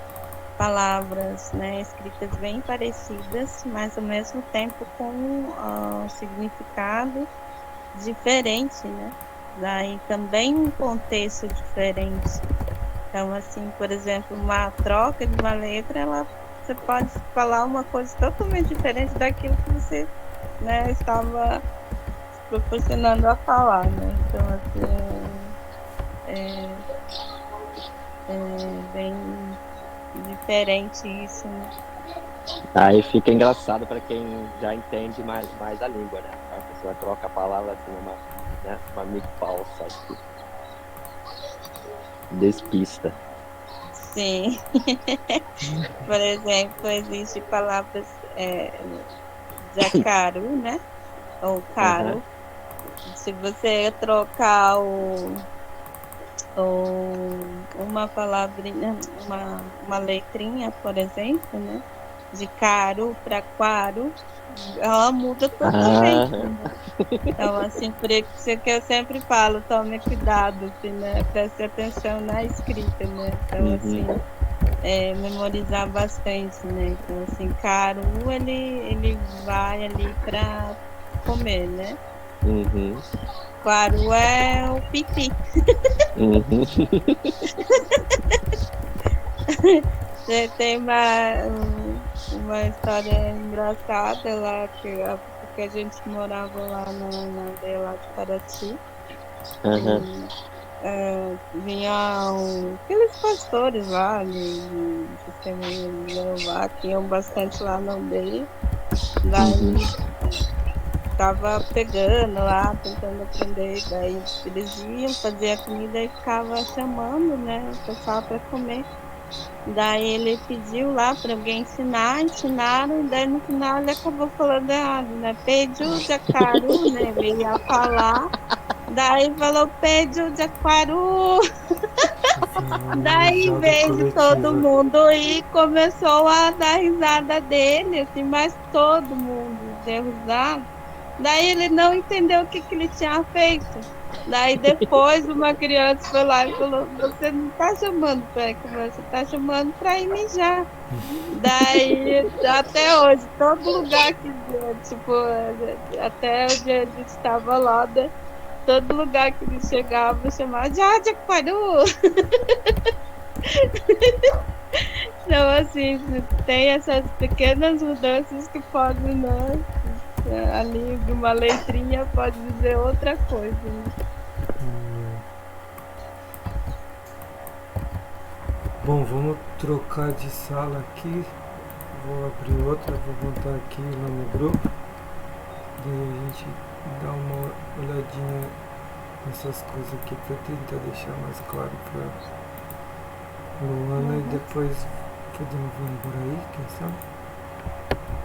palavras, né, escritas bem parecidas, mas ao mesmo tempo com significado diferente, né? Daí também um contexto diferente. Então, assim, por exemplo, uma troca de uma letra, você pode falar uma coisa totalmente diferente daquilo que você, né, estava proporcionando a falar, né? Então, assim, é bem diferente isso, né? Aí fica engraçado para quem já entende mais a língua, né? A pessoa troca a palavra assim, né? Um amigo falso aqui. Despista. Sim. Por exemplo, existe palavras jacaru, né? Ou Aham. caro. Se você trocar uma palavrinha, uma letrinha, por exemplo, né? De caro para quaro, ela muda totalmente, Ah, né? Então, assim, por isso que eu sempre falo, tome cuidado, assim, né? Preste atenção na escrita, né? Então, uhum, assim, memorizar bastante, né? Então, assim, caru, ele vai ali para comer, né? uhum, Quaru é o pipi. uhum. Tem uma história engraçada lá, porque a gente morava lá na aldeia lá de Paraty. Aham, E vinham aqueles pastores lá de Testemunha de Jeová, que iam bastante lá na aldeia. uhum, Daí tava pegando lá, tentando aprender. Daí eles iam fazer a comida e ficava chamando, né, o pessoal para comer. Daí ele pediu lá para alguém ensinar, ensinaram, e daí no final ele acabou falando errado, né? Pediu jacaru, né? Ele ia falar, daí falou pediu jacaru. Isso é uma Daí, em risada vez de todo coletiva. mundo ir, começou a dar risada dele, assim, mas todo mundo deu risada. Daí ele não entendeu o que, que ele tinha feito. Daí depois uma criança foi lá e falou, você não está chamando para ir comer, você está chamando para ir mijar. Daí até hoje, todo lugar que tipo, até o dia a gente estava lá, né? Todo lugar que ele chegava, chamava de Jacaru. Então, assim, tem essas pequenas mudanças que podem, né? Ali de uma letrinha pode dizer outra coisa, né? Hum. Bom, vamos trocar de sala aqui. Vou abrir outra, vou botar aqui lá no grupo. Daí a gente dá uma olhadinha nessas coisas aqui para tentar deixar mais claro para Luana e depois podemos vir por aí, quem sabe?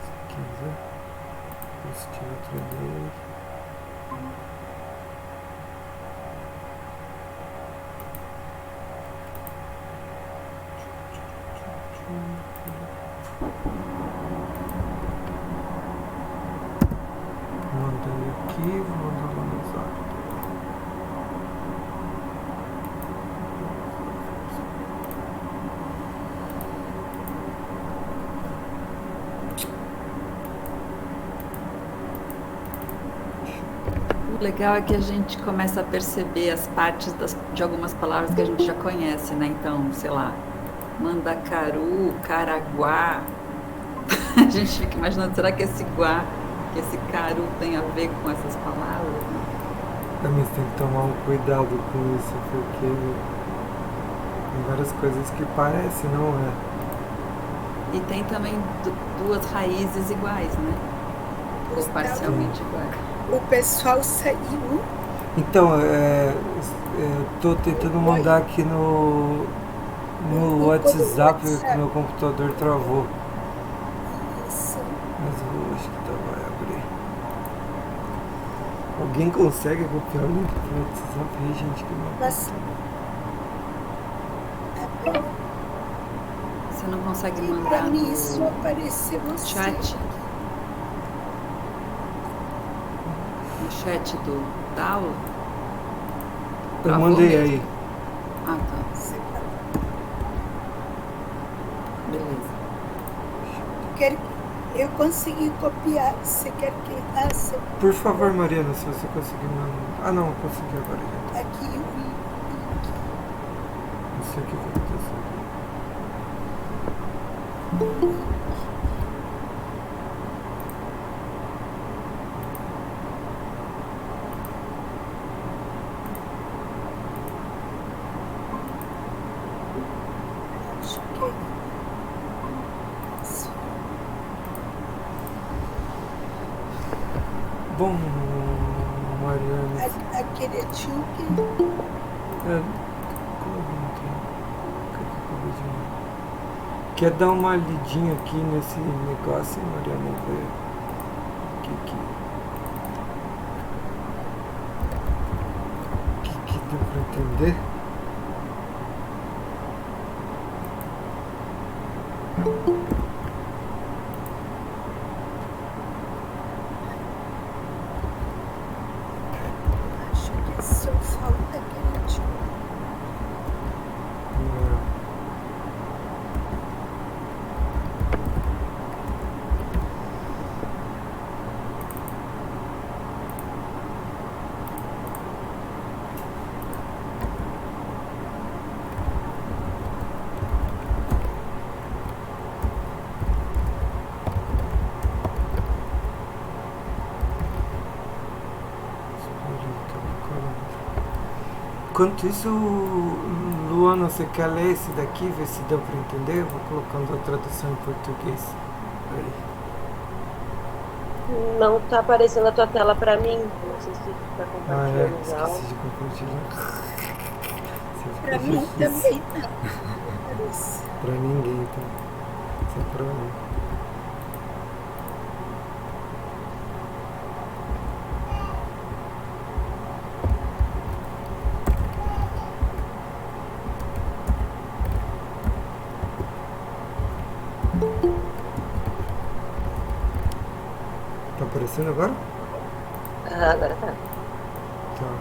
Se quiser. Ou se tiver outra ideia. Mandei aqui, vou mandar lá no zap. O legal é que a gente começa a perceber as partes de algumas palavras que a gente já conhece, né? Então, sei lá, mandacaru, caraguá. A gente fica imaginando, será que esse guá, que esse caru tem a ver com essas palavras? Mas tem que tomar um cuidado com isso, porque tem várias coisas que parecem, não é? E tem também duas raízes iguais, né? Ou Gustavo, parcialmente iguais. o pessoal saiu. Então, eu tô tentando mandar aqui no WhatsApp, que meu computador travou. Isso. Mas eu acho que vai abrir. Alguém consegue copiar o link pro WhatsApp aí, gente? Que não. Mas, Você não consegue para mandar mim só no apareceu você. chat? No chat da aula? Eu Travou mandei mesmo? aí. Ah, tá. Beleza. Eu consegui copiar. Você quer que. Ah, você... Por favor, Mariana, se você conseguir mandar. Ah, não, eu consegui agora já. Aqui o link. Não sei o que aconteceu. Acho que é isso. Bom, Mariana. Aquele tchuque. Quer dar uma lidinha aqui nesse negócio, Mariana? Ver o que deu pra entender? Acho que só falta aquele tchuque. Enquanto isso, Luana, você quer ler esse daqui, ver se deu para entender? Eu vou colocando a tradução em português. Aí. Não tá aparecendo a tua tela pra mim. Não sei se tu tá compartilhando já. Esqueci de compartilhar. Pra mim também tá. Pra ninguém, tá? Só pra mim. Tá aparecendo agora? Ah, agora tá. Tá.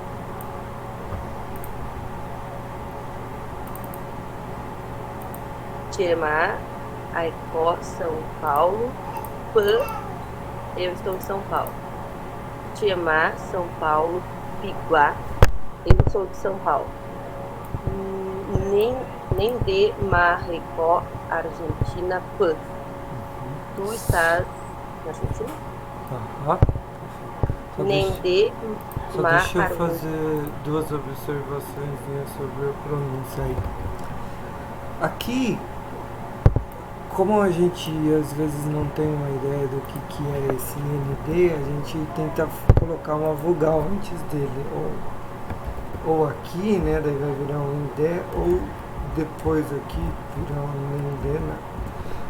Tiemar, Aicó, São Paulo, Pan, eu estou em São Paulo. Tiemar, São Paulo, Piguá, eu sou de São Paulo. Nem de Marrecó, Argentina, Pan. Tu estás na Argentina? Aham. Só Nem deixa- de Só Mar deixa eu Argentina. fazer duas observações sobre a pronúncia aí. Aqui, como a gente às vezes não tem uma ideia do que é esse ND, a gente tenta colocar uma vogal antes dele. Ou aqui, né, daí vai virar um ND, ou depois aqui virar um ND, né?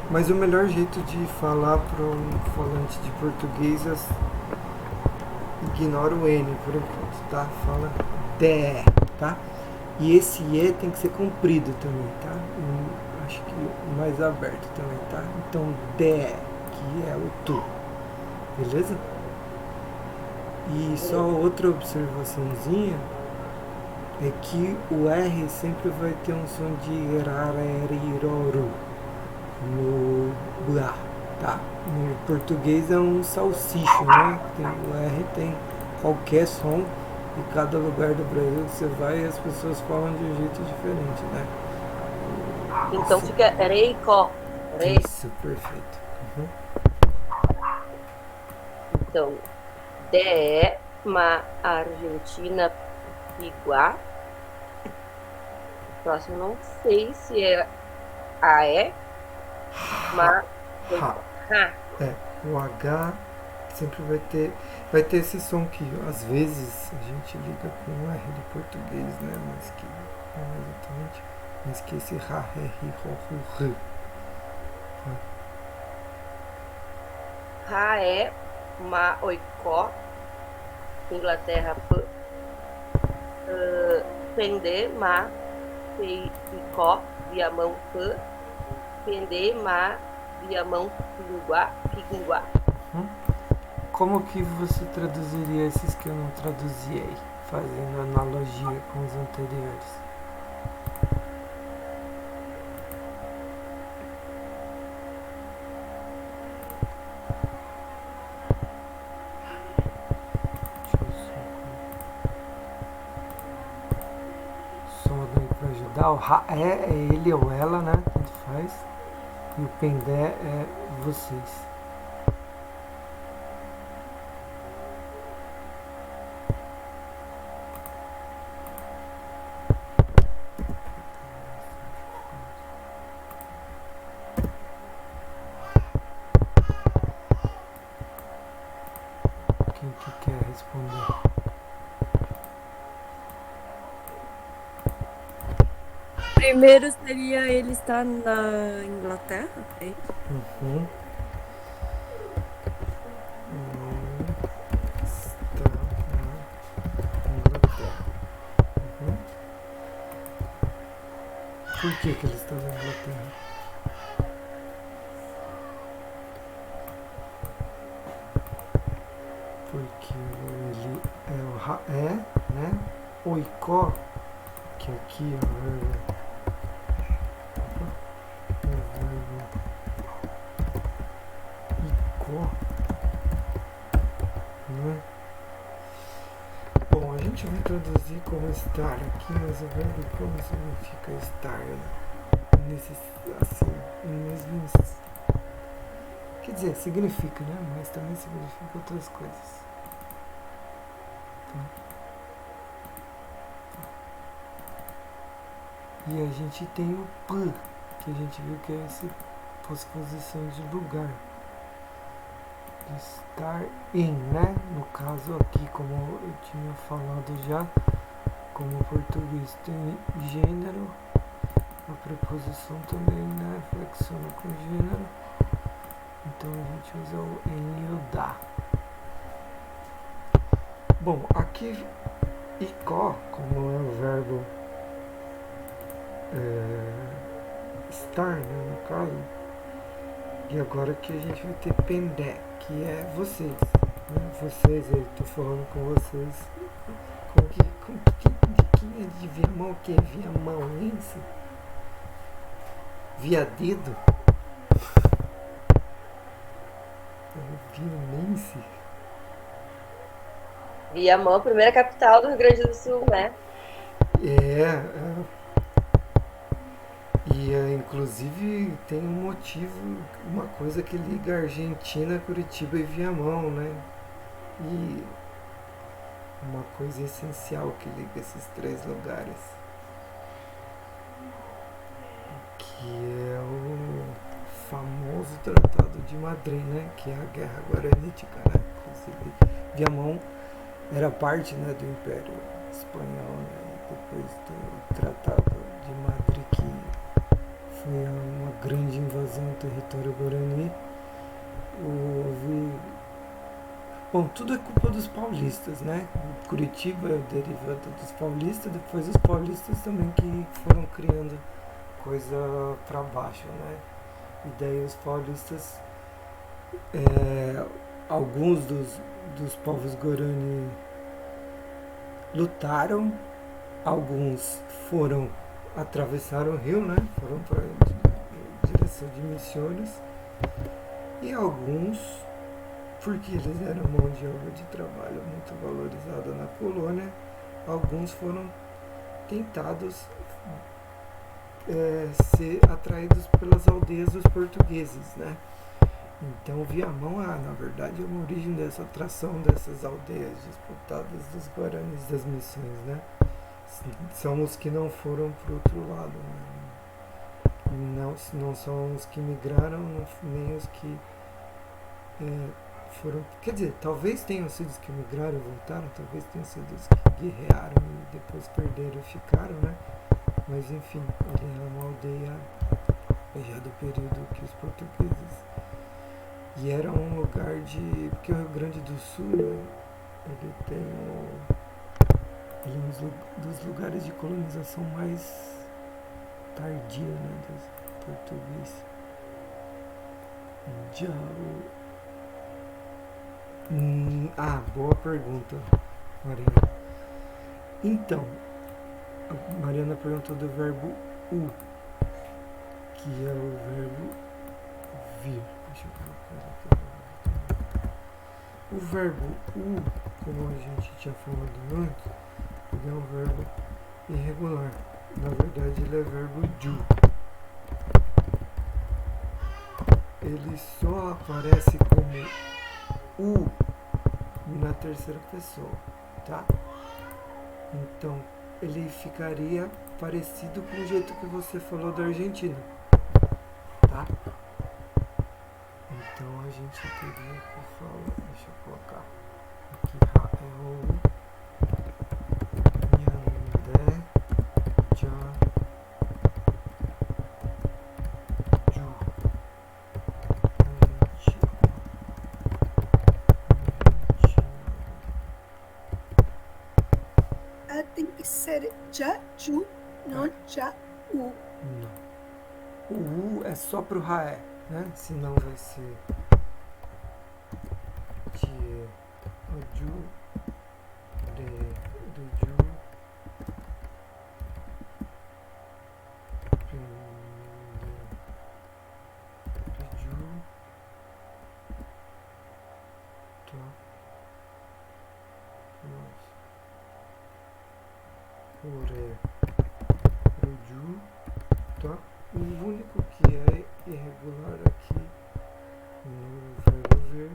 Mas o melhor jeito de falar para um falante de português é ignora o N por enquanto, tá? Fala DE, tá? E esse E tem que ser comprido também, tá? Acho que mais aberto também, tá? Então DE, que é o tu, beleza? E só outra observaçãozinha é que o R sempre vai ter um som de rareriroru no blá, tá? No português é um salsicho, né? O R tem qualquer som e cada lugar do Brasil que você vai as pessoas falam de um jeito diferente, né? Então fica Reicó. Rei. Isso, perfeito. Uhum. Então, DE, Ma, Argentina, Piguá. Próximo, não sei se é AE, Ma, Ha. Ha. É, o H sempre vai ter esse som que às vezes a gente liga com o R do português, né? Mas que não é exatamente, mas que esse Ra, Ré, Ri, Ro, Ru, R. Raé, Ma, Oicó, Inglaterra, P, Pendê, Ma, Picó, Viamão, P, Pendê, Ma, Viamão, Pinguá. Como que você traduziria esses que eu não traduzi aí, fazendo analogia com os anteriores? Som aí para ajudar. O Ra é ele ou ela, né? Tanto faz. E o Pendé é vocês. Quem que quer responder? primeiro seria ele estar na Inglaterra? É isso? Uhum. Está na Inglaterra. Uhum. Por que ele está na Inglaterra? Porque ele né? Oikó, que aqui é o verbo icó, né? Bom, a gente vai traduzir como estar aqui, mas o verbo icó não significa estar mesmo. Quer dizer, significa, né? Mas também significa outras coisas. E a gente tem o p, que a gente viu que é essa posposição de lugar. Estar em, né? No caso aqui, como eu tinha falado já, como o português tem gênero, a preposição também, né? Flexiona com gênero. Então a gente usa o em e o da. Bom, aqui icó, como é o verbo estar, né, no caso, e agora que a gente vai ter pendé, que é vocês, né? Vocês, eu tô falando com vocês, de quem é de Viamão, o que é viamãoense? Viadedo? Viamense? Viamão, primeira capital do Rio Grande do Sul, né? Inclusive tem um motivo, uma coisa que liga Argentina, Curitiba e Viamão, né? E uma coisa essencial que liga esses três lugares, que é o famoso Tratado de Madrid, né? Que é a Guerra Guaranítica, né? Inclusive, Viamão era parte, né, do Império Espanhol, né? E depois do Tratado de Madrid, que foi uma grande invasão ao território guarani. Bom, tudo é culpa dos paulistas, né? Curitiba é derivado dos paulistas, depois os paulistas também que foram criando coisa para baixo, né? E daí os paulistas, alguns dos povos guarani lutaram, alguns atravessaram o rio, né? Foram para a direção de Misiones, e alguns, porque eles eram mão de obra de trabalho muito valorizada na colônia, alguns foram tentados ser atraídos pelas aldeias dos portugueses, né? Então Viamão, na verdade, é uma origem dessa atração dessas aldeias disputadas dos guaranis das missões, né? São os que não foram para o outro lado, né? Não são os que migraram, nem os que foram. Quer dizer, talvez tenham sido os que migraram e voltaram, talvez tenham sido os que guerrearam e depois perderam e ficaram, né? Mas enfim, ele é uma aldeia já do período que os portugueses. E era um lugar de. Porque o Rio Grande do Sul, né, ele tem ele é um dos lugares de colonização mais tardia, né, dos portugueses. Boa pergunta, Mariana. Então, a Mariana perguntou do verbo u, que é o verbo vir. Deixa eu colocar aqui. O verbo u, como a gente tinha falado antes, ele é um verbo irregular. Na verdade, ele é verbo ju. Ele só aparece como u na terceira pessoa, tá? Então, ele ficaria parecido com o jeito que você falou da Argentina, tá? Então a gente teria que falar, deixa eu colocar aqui, Raul, Nhandé, Já, A tem que ser já, ju, não já, u. Não. O U é só pro Raé, né? Senão vai ser Tie, Oju, De, Doju, Doju, To, Nossa. Ore, Doju, To. O único que é irregular aqui no verbo ver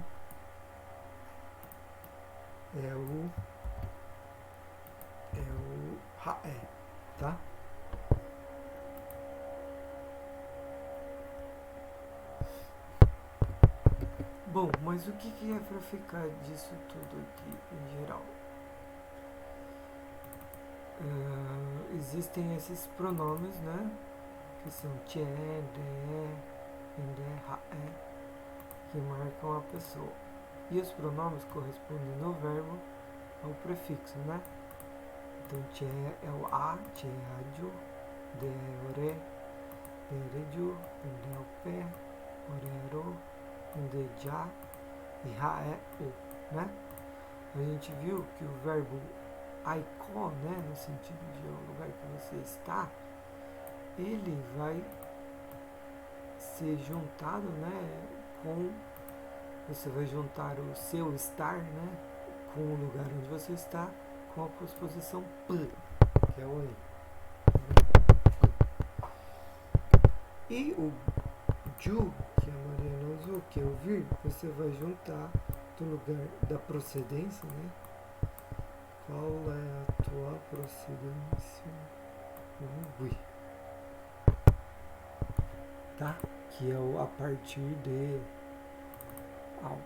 é o Raé, tá? Bom, mas o que é para ficar disso tudo aqui em geral? Existem esses pronomes, né? Que são tchê, dé, endé, raé, que marcam a pessoa. E os pronomes correspondem no verbo ao prefixo, né? Então, tchê é o a, tchê é a ju, dé é o re, dé é reju, endé é o pé, ore é ro, endé é já e ra é o, né? A gente viu que o verbo aikó, né, no sentido de o lugar que você está, ele vai ser juntado, né, você vai juntar o seu estar, né, com o lugar onde você está, com a posposição p, que é o e o ju, que a Mariana usou, que é ouvir, você vai juntar do lugar da procedência, né? Qual é a tua procedência? Ui. Tá? Que é o a partir de algo.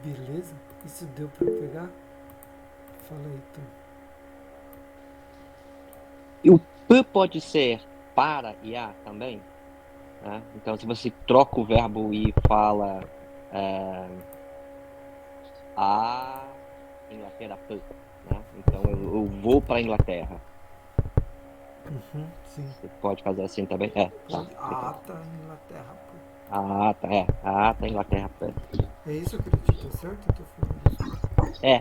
Beleza? Isso deu pra pegar? Fala aí, Tom. E o p pode ser para e a também, né? Então, se você troca o verbo e fala a Inglaterra p, né? Então, eu vou para a Inglaterra. Sim. Você pode fazer assim também? Tá. A tá em Inglaterra, pô. A tá Inglaterra p. É isso, acredito, certo? Eu tô falando isso.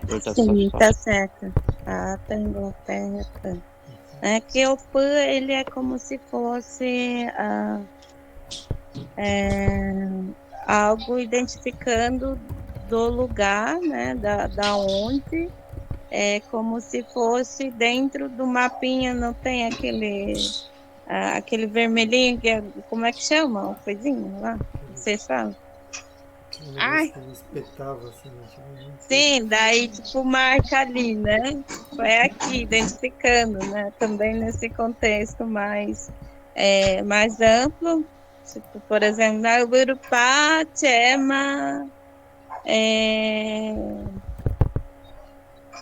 Eu tô Sim, só. tá certo. Tá Inglaterra, tá. É que o P, ele é como se fosse algo identificando do lugar, né, da onde, é como se fosse dentro do mapinha, não tem aquele vermelhinho, que é, como é que chama? O coisinho lá? Vocês falam? Aquele negócio Ai, que ele espetava assim antigamente. sim, daí tipo marca ali, né? É aqui, identificando, né? Também nesse contexto mais amplo, tipo, por exemplo, na Urupá, Tchema,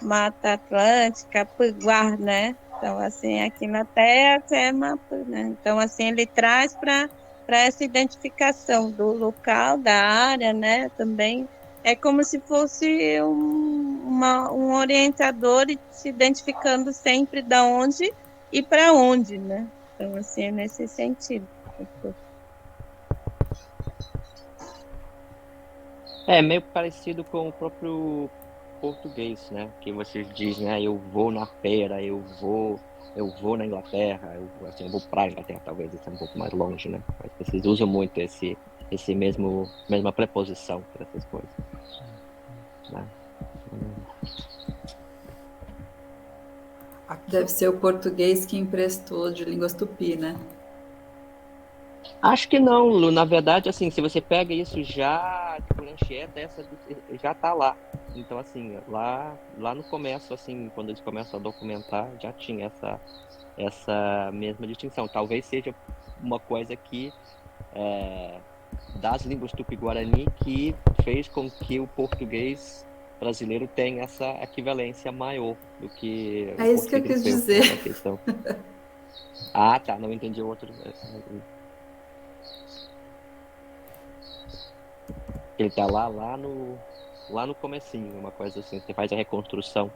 Mata Atlântica, Piguar, né? Então, assim, aqui na Terra, Tchema, né? Então, assim, ele traz para essa identificação do local, da área, né? Também é como se fosse um orientador e se identificando sempre da onde e para onde, né? Então, assim, é nesse sentido. É meio parecido com o próprio português, né? Que você diz, né? Eu vou na feira, eu vou na Inglaterra, eu vou para a Inglaterra, talvez isso é um pouco mais longe, né? Mas vocês usam muito esse mesma preposição para essas coisas, né? Deve ser o português que emprestou de línguas tupi, né? Acho que não, Lu. Na verdade, assim, se você pega isso já de prancheta, já tá lá. Então, assim, lá no começo, assim, quando eles começam a documentar, já tinha essa mesma distinção. Talvez seja uma coisa que das línguas tupi-guarani que fez com que o português brasileiro tenha essa equivalência maior do que o É isso que eu português quis europeu dizer. nessa questão. Ah, tá, não entendi o outro. Ele tá lá no lá no comecinho, uma coisa assim, você faz a reconstrução.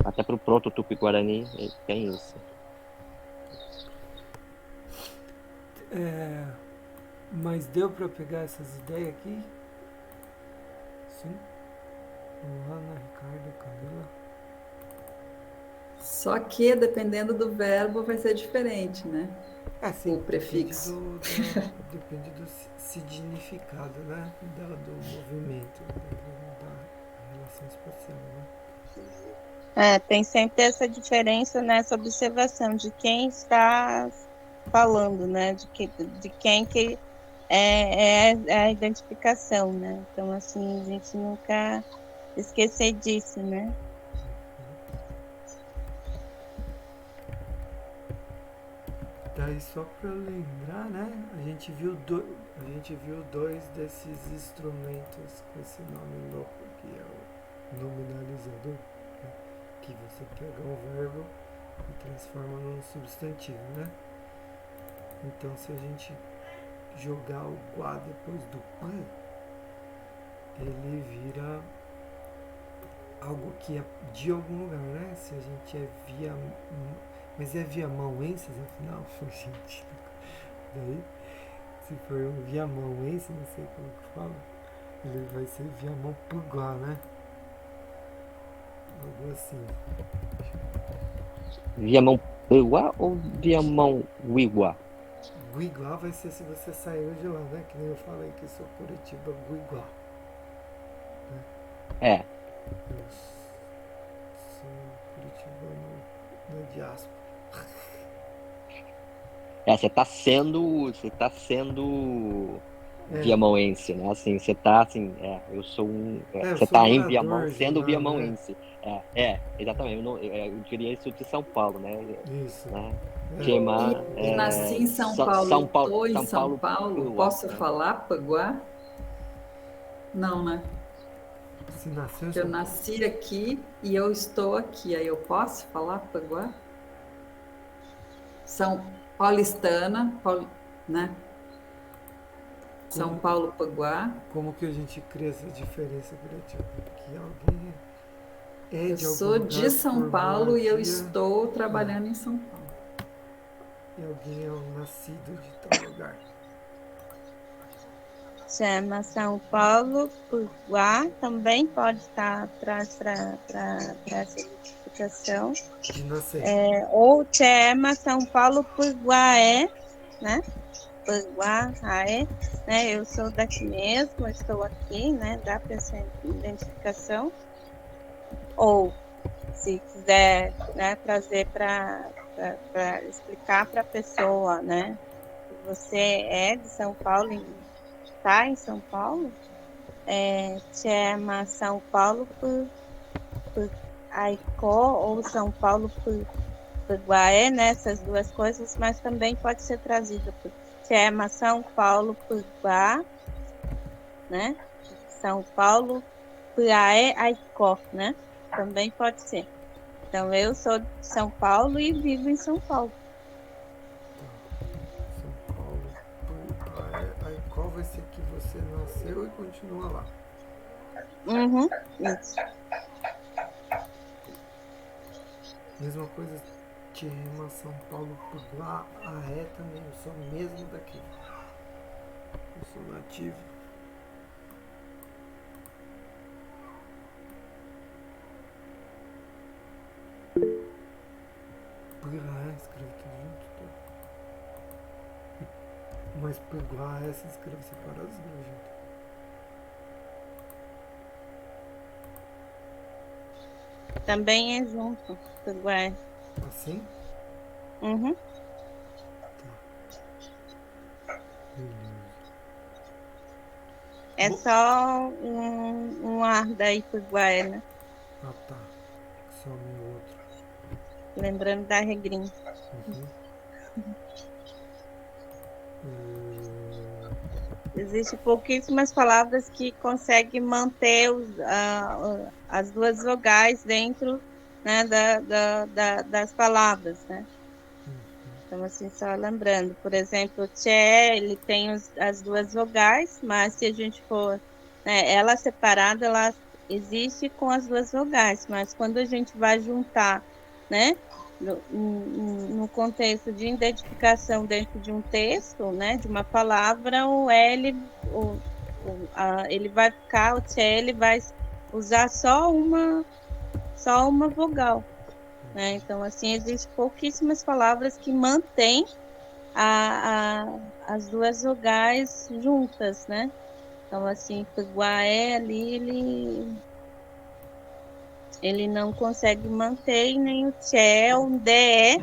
Até pro Proto Tupi-Guarani tem isso. Mas deu para pegar essas ideias aqui? Sim? Luana, Ricardo, Camila. Só que, dependendo do verbo, vai ser diferente, né? Sim, O prefixo. Depende do significado, né? Do movimento, da relação espacial, né? Tem sempre essa diferença nessa observação de quem está falando, né? De quem que é a identificação, né? Então, assim, a gente nunca esquecer disso, né? Daí só para lembrar, né? A gente viu dois desses instrumentos com esse nome louco que é o nominalizador, né? Que você pega um verbo e transforma num substantivo, né? Então se a gente jogar o guá depois do pan, ele vira algo que é de algum lugar, né? Se a gente é via... Mas é viamauenses, afinal? Gente, daí, se for um viamauense, não sei como que fala, ele vai ser viamão-puguá, né? Algo assim. Viamão-Puguá ou Viamão-Uiguá? Guiguá vai ser se você saiu de lá, né? Que nem eu falei que sou Curitiba Guiguá. Né? Eu sou curitibano na diáspora. Você tá sendo viamãoense, né? Assim, você tá assim, eu sou um. Você tá em Viamão sendo lá, viamãoense. Né? Exatamente. Eu diria isso de São Paulo, né? Isso. Né? E nasci em São Paulo, estou em São Paulo, posso falar Paguá? Não, né? Se nasceu em Eu nasci aqui e eu estou aqui, aí eu posso falar Paguá? São paulistana, né? São Paulo, Paguá. Como que a gente cria essa diferença, Curitiba? Que alguém eu sou de São Paulo e eu estou trabalhando em São Paulo. E alguém é um nascido de tal lugar. Chama São Paulo, Paguá, também pode estar atrás para essa identificação. De nascer. Ou chama São Paulo, Paguaé, né? Paguaé, né? Eu sou daqui mesmo, estou aqui, né? Dá para essa identificação. Ou, se quiser, né, trazer para explicar para a pessoa, né? Que você é de São Paulo, está em São Paulo, chama São Paulo por Aicó ou São Paulo por Paguaé, né? Essas duas coisas, mas também pode ser trazido por chama São Paulo Paguá, né? São Paulo Paguaé Aicó, né? Também pode ser. Então, eu sou de São Paulo e vivo em São Paulo. São Paulo. Aí qual vai ser que você nasceu e continua lá? Isso. Mesma coisa, te rima São Paulo por lá, também, eu sou mesmo daqui. Eu sou nativo. Escreve tudo junto, tá? Mas Paguá se escreve separado, escreve junto. Também é junto, Paguá. Assim? Uhum. Tá. É só um ar daí Paguá, né? Ah, tá. Só meu outro. Lembrando da regrinha. Existem pouquíssimas palavras que conseguem manter as duas vogais dentro, né, das palavras, né? Então, assim, só lembrando, por exemplo, tchê, ele tem as duas vogais, mas se a gente for né? Ela separada, ela existe com as duas vogais, mas quando a gente vai juntar, né, no contexto de identificação dentro de um texto, né, de uma palavra, o L, ele vai ficar, o tche, ele vai usar só uma vogal, né? Então, assim, existem pouquíssimas palavras que mantêm as duas vogais juntas, né? Então, assim, o guaé ali, ele não consegue manter, e nem o tché, o dé,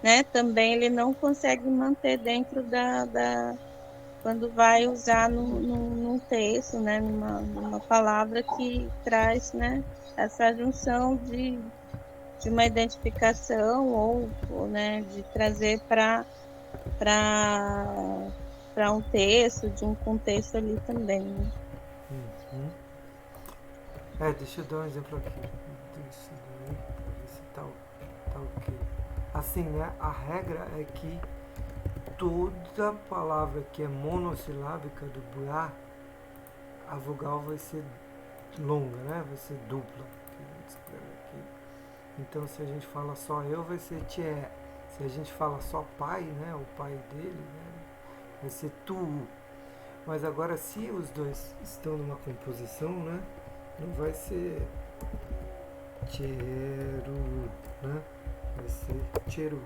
né? Também ele não consegue manter dentro quando vai usar num texto, né? Numa palavra que traz, né? Essa junção de uma identificação ou, né? De trazer para um texto, de um contexto ali também, né? Uhum. Deixa eu dar um exemplo aqui disso daí, pra ver se tá ok. Assim, né? A regra é que toda palavra que é monossilábica do Buá, a vogal vai ser longa, né? Vai ser dupla, que a gente escreve aqui. Então, se a gente fala só eu, vai ser tché. Se a gente fala só pai, né? O pai dele, né? Vai ser tu. Mas agora, se os dois estão numa composição, né? Não vai ser tcheru, né? Vai ser tcheru,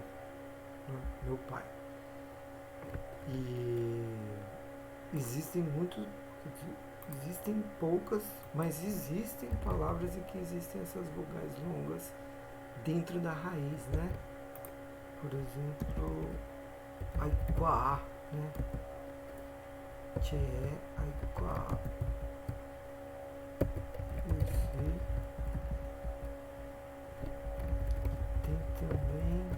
né? Meu pai. E existem poucas, mas existem palavras em que existem essas vogais longas dentro da raiz, né? Por exemplo, aiquá, né? Tche, aiquá. Esse. Tem também.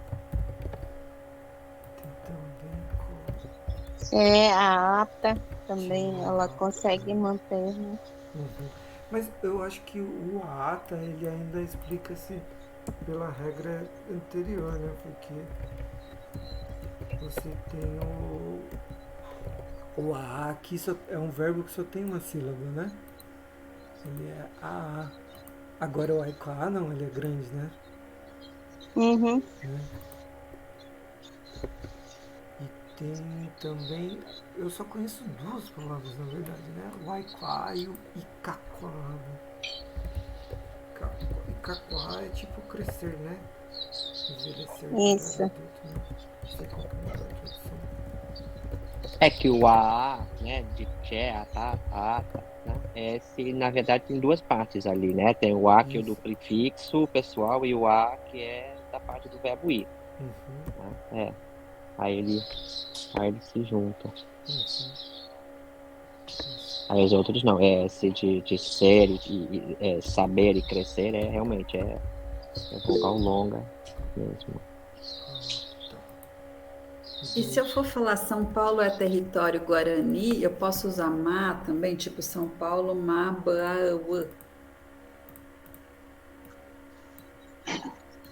A ata também, ela consegue manter, né? Uhum. Mas eu acho que o ata ele ainda explica-se pela regra anterior, né? Porque você tem o a aqui só, é um verbo que só tem uma sílaba, né? Ele é a. Agora o aiká não, ele é grande, né? Uhum. Né? E tem também, eu só conheço duas palavras na verdade, né? O aiká e o ikaquá. Né? Ikaquá é tipo crescer, né? Envelhecer, virar Isso. adulto, né? Não sei qual que é a melhor tradução. É que o a, né, de tché, a, tá, né? Esse, na verdade, tem duas partes ali, né? Tem o a que é o do Isso. prefixo pessoal e o a que é da parte do verbo ir, Uhum. né? Aí ele, aí eles se juntam. Uhum. Isso. Aí os outros não. Esse de ser saber e crescer realmente vogal longa mesmo. Tá. E se eu Deixa. for falar São Paulo é território guarani, eu posso usar ma também, tipo São Paulo, ma, ba, u.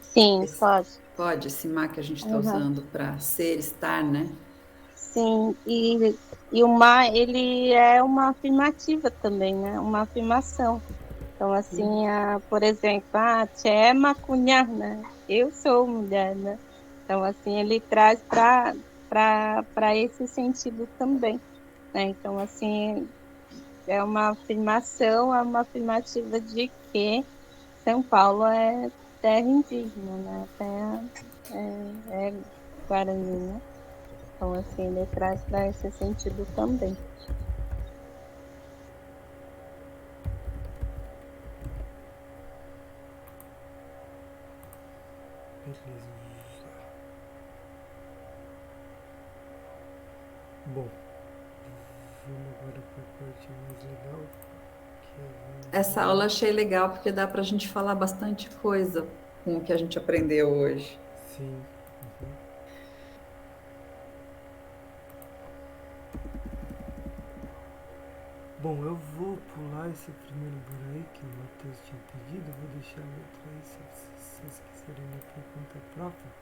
Sim, Esse, pode. pode, esse ma que a gente está Uhum. usando para ser, estar, né? Sim, e o mar, ele é uma afirmativa também, né? Uma afirmação. Então, assim, por exemplo, tchê é macunhá, né? Eu sou mulher, né? Então, assim, ele traz para esse sentido também, né? Então, assim, é uma afirmação, é uma afirmativa de que São Paulo é terra indígena, né? Terra é Guarani, né? Então, assim, ele traz para esse sentido também. Beleza. Bom, vamos agora para a parte mais legal, que Essa aula achei legal porque dá para a gente falar bastante coisa com o que a gente aprendeu hoje. sim. Uhum. Bom, eu vou pular esse primeiro buraí que o Matheus tinha pedido, vou deixar a letra aí se vocês quiserem ler por conta própria,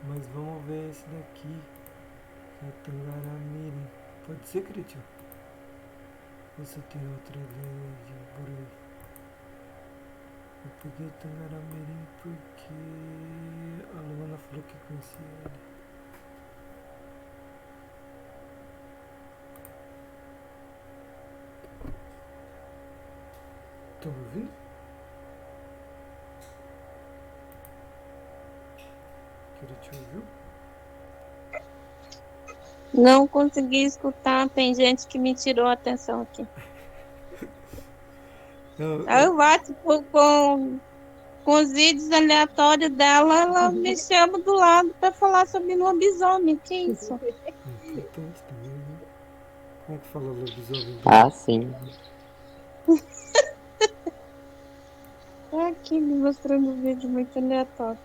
mas vamos ver esse daqui, que é Tangaramiri. Pode ser, Cristian? Você tem outra ideia de por aí? Eu peguei Tangaramirim porque a Luana falou que conhecia ele. Tá me ouvindo? Queria te ouvir? Não consegui escutar, tem gente que me tirou a atenção aqui. Aí eu bato com os vídeos aleatórios dela, ela me chama do lado para falar sobre lobisomem. Que isso? Importante também, né? Como é que fala lobisomem? Ah, sim. Aqui me mostrando um vídeo muito aleatório.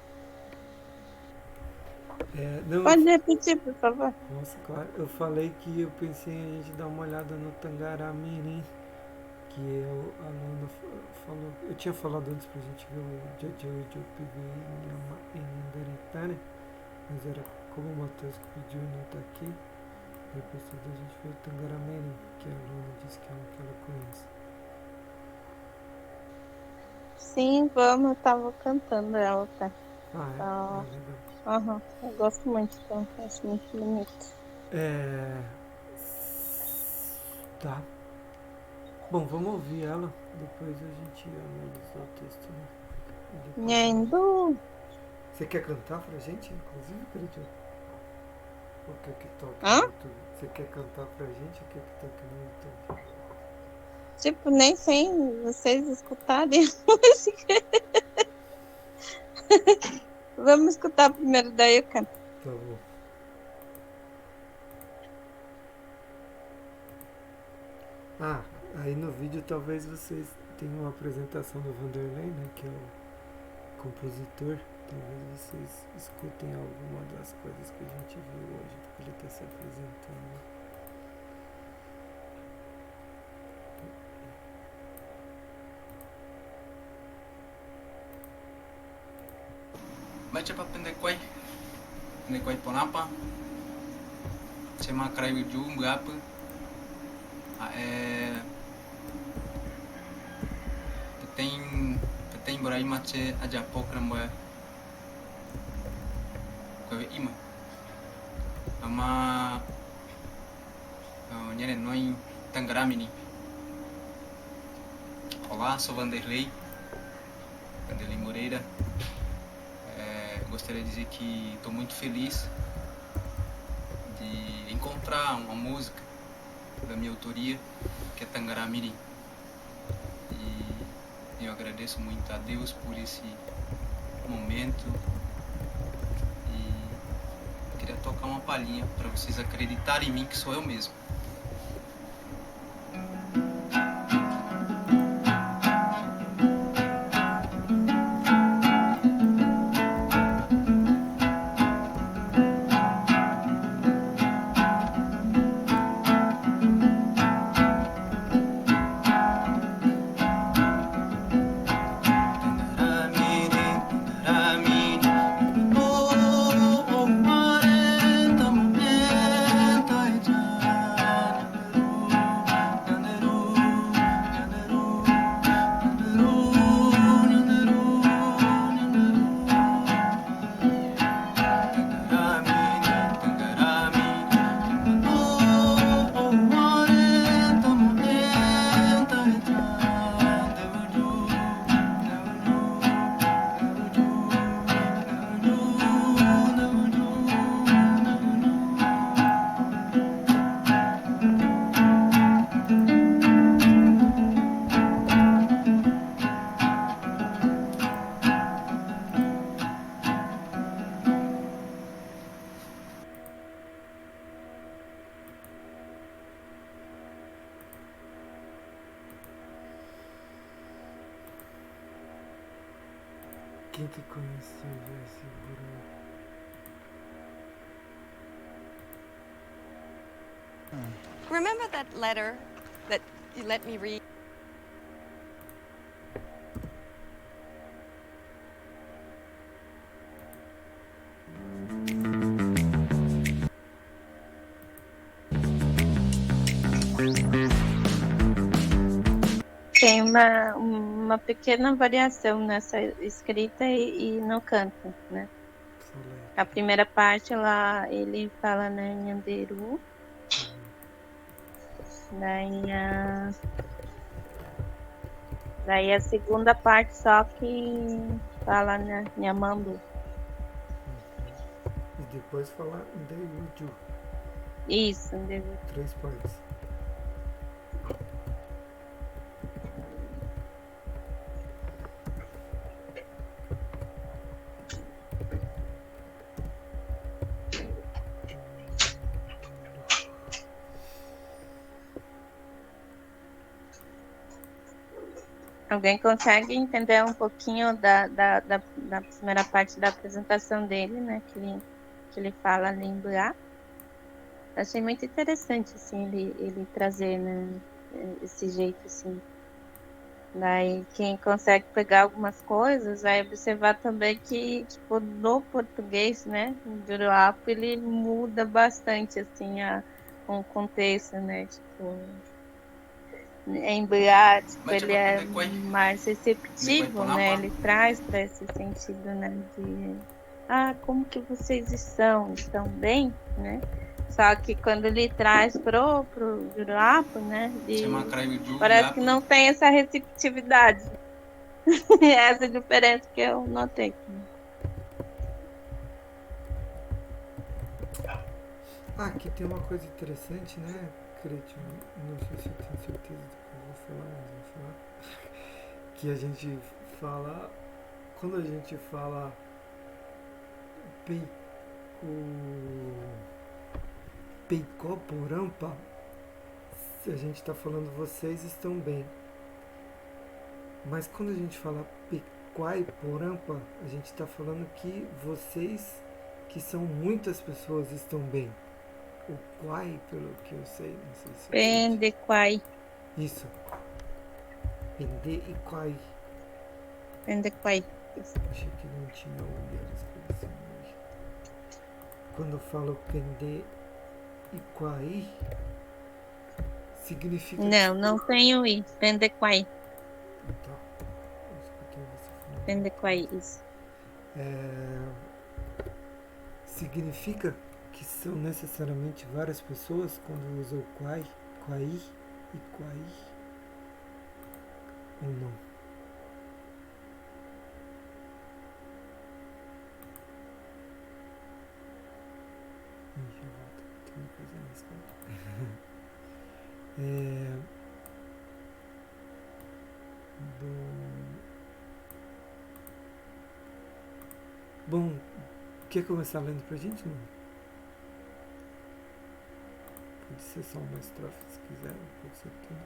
Não, Pode repetir, por favor? nossa, claro. Eu falei que eu pensei em a gente dar uma olhada no Tangaramirim, que a Luana falou. Eu tinha falado antes pra gente ver o Jojo de UPV em Indaritá, né? Mas era como o Matheus que pediu e não tá aqui. Depois a gente foi o Tangaramirim, que a Luana disse que é um que ela conhece. Sim, vamos, eu tava cantando ela, tá? Ah, é? Ah, Legal. aham, eu gosto muito, então, acho muito bonito. Tá. Bom, vamos ouvir ela, depois a gente analisa o texto, né? E depois Nhendo. Você quer cantar pra gente, inclusive, Caridio? O que toca Hã? no YouTube? Você quer cantar pra gente o que toca no YouTube? Tipo, nem sem vocês escutarem a música. Vamos escutar primeiro, daí eu canto. Tá bom. Ah, aí no vídeo talvez vocês tenham uma apresentação do Vanderlei, né? Que é o compositor. Talvez vocês escutem alguma das coisas que a gente viu hoje, porque ele está se apresentando. Baca pa pendekwai ponapa sema kraio ju ngapa tem borai mache aja pokra mo ko ima ama nhene noi Tangaramini. Olá, sou Vanderlei Moreira. Gostaria de dizer que estou muito feliz de encontrar uma música da minha autoria, que é Tangaramirim. E eu agradeço muito a Deus por esse momento e queria tocar uma palhinha para vocês acreditarem em mim que sou eu mesmo. Quem que conheceu esse buraco? Remember that letter that you let me read? tem uma pequena variação nessa escrita e no canto, né? A primeira parte lá, ele fala, né, Nhanderu. Daí a segunda parte só que fala, né, Nhamambu. E depois falar Ndeuju. Isso, Nderu. 3 partes. Alguém consegue entender um pouquinho da primeira parte da apresentação dele, né? Que ele fala ali em Buá. Achei muito interessante, assim, ele trazer, né? Esse jeito, assim. Daí, quem consegue pegar algumas coisas vai observar também que, tipo, no português, né? Do Uruapo, ele muda bastante, assim, o contexto, né? Tipo, em Buá, tipo, ele é mais receptivo, né? Ele traz para esse sentido, né? De, como que vocês estão? Estão bem, né? Só que quando ele traz pro Uruapo, né? Parece que não tem essa receptividade. Essa diferença que eu notei. Aqui tem uma coisa interessante, né, Cretio? Não sei se eu tenho certeza do que eu vou falar, mas vou falar. Que a gente fala. Quando a gente fala Peicó Porampa, a gente está falando vocês estão bem. Mas quando a gente fala Pequai Porampa, a gente está falando que vocês, que são muitas pessoas, estão bem. O Quai, pelo que eu sei, não sei se Pende Quai. Isso. Pende e Quai. Pende Quai. Achei que não tinha o assim. Quando eu falo Pende e Quai, significa... Não tem o I. Pende Quai. Tá. Eu escutei você falando. Pende Quai, isso. Significa que são necessariamente várias pessoas quando usam Quai e Quai? Ou não? Já volto. Tem uma coisa nisso, Bom, quer começar lendo pra gente, não? Pode ser só uma estrofe se quiser, pode ser tudo.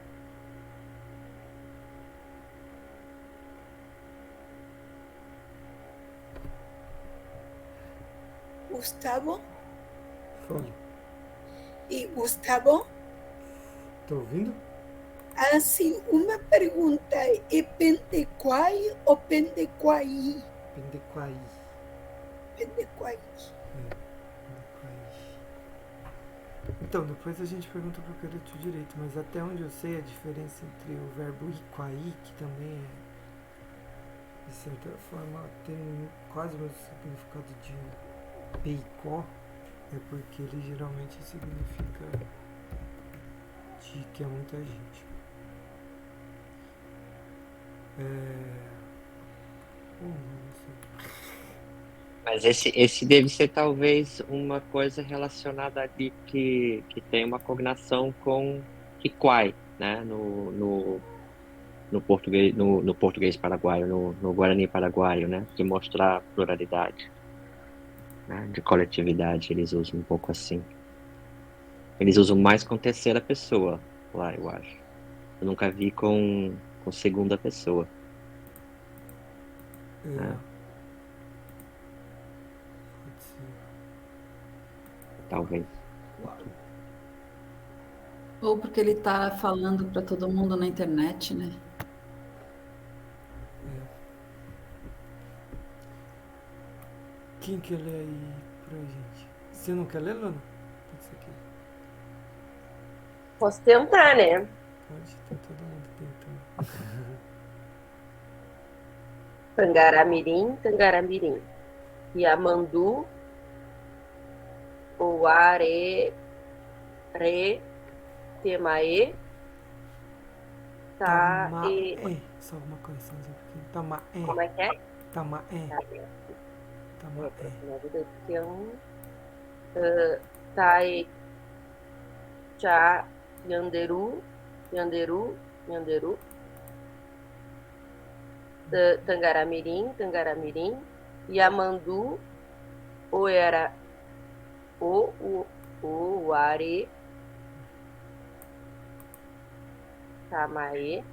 Gustavo? Fale. E Gustavo? Tá ouvindo? Sim, uma pergunta. É Pendequai ou Pendequai? Pendequai. Pendequai. Então, depois a gente pergunta pro Cretio direito, mas até onde eu sei a diferença entre o verbo iquai, que também é, de certa forma, tem quase o mesmo significado de peicó, é porque ele geralmente significa de que é muita gente. Não sei. Mas esse deve ser talvez uma coisa relacionada ali que tem uma cognação com Kikwai, né? No português, no português paraguaio, no Guarani paraguaio, né? De mostrar pluralidade, né? De coletividade, eles usam um pouco assim. Eles usam mais com terceira pessoa lá, eu acho. Eu nunca vi com segunda pessoa. Né? Talvez. Ou porque ele tá falando para todo mundo na internet, né? Quem quer ler aí pra gente? Você não quer ler, Lana? Pode ser que... Posso tentar, né? Pode, tá todo mundo tentando. Tangaramirim, Tangaramirim. Yamandu, Oare, Re, Temae, Tae. Só uma correçãozinha aqui. Tamaé. Como é que é? Tamaé. Tamaé. Me ajuda aí, porque eu não. Tai, Cha, Yanderu, Yanderu, Yanderu. Tangaramirim, Tangaramirim. Yamandu, Oera, Oare, Tamae,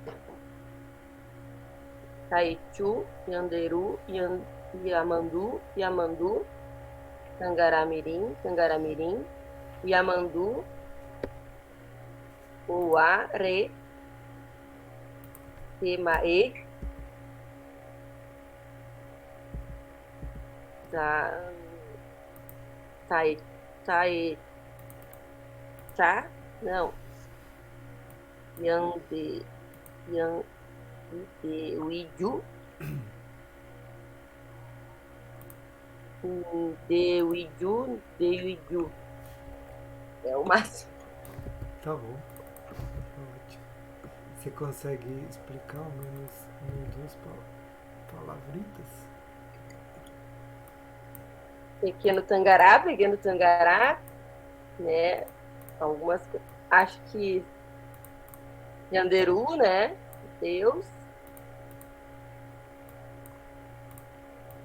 Taichu, Yanderu, Yamandu, Yamandu, Tangaramirim, Tangaramirim, Yamandu, Oare, Temae, não, Uiju, Uiju, é o máximo. Tá bom. Ótimo. Você consegue explicar ao menos duas palavritas? Pequeno Tangará, né? Algumas, acho que Yanderu, né? Deus.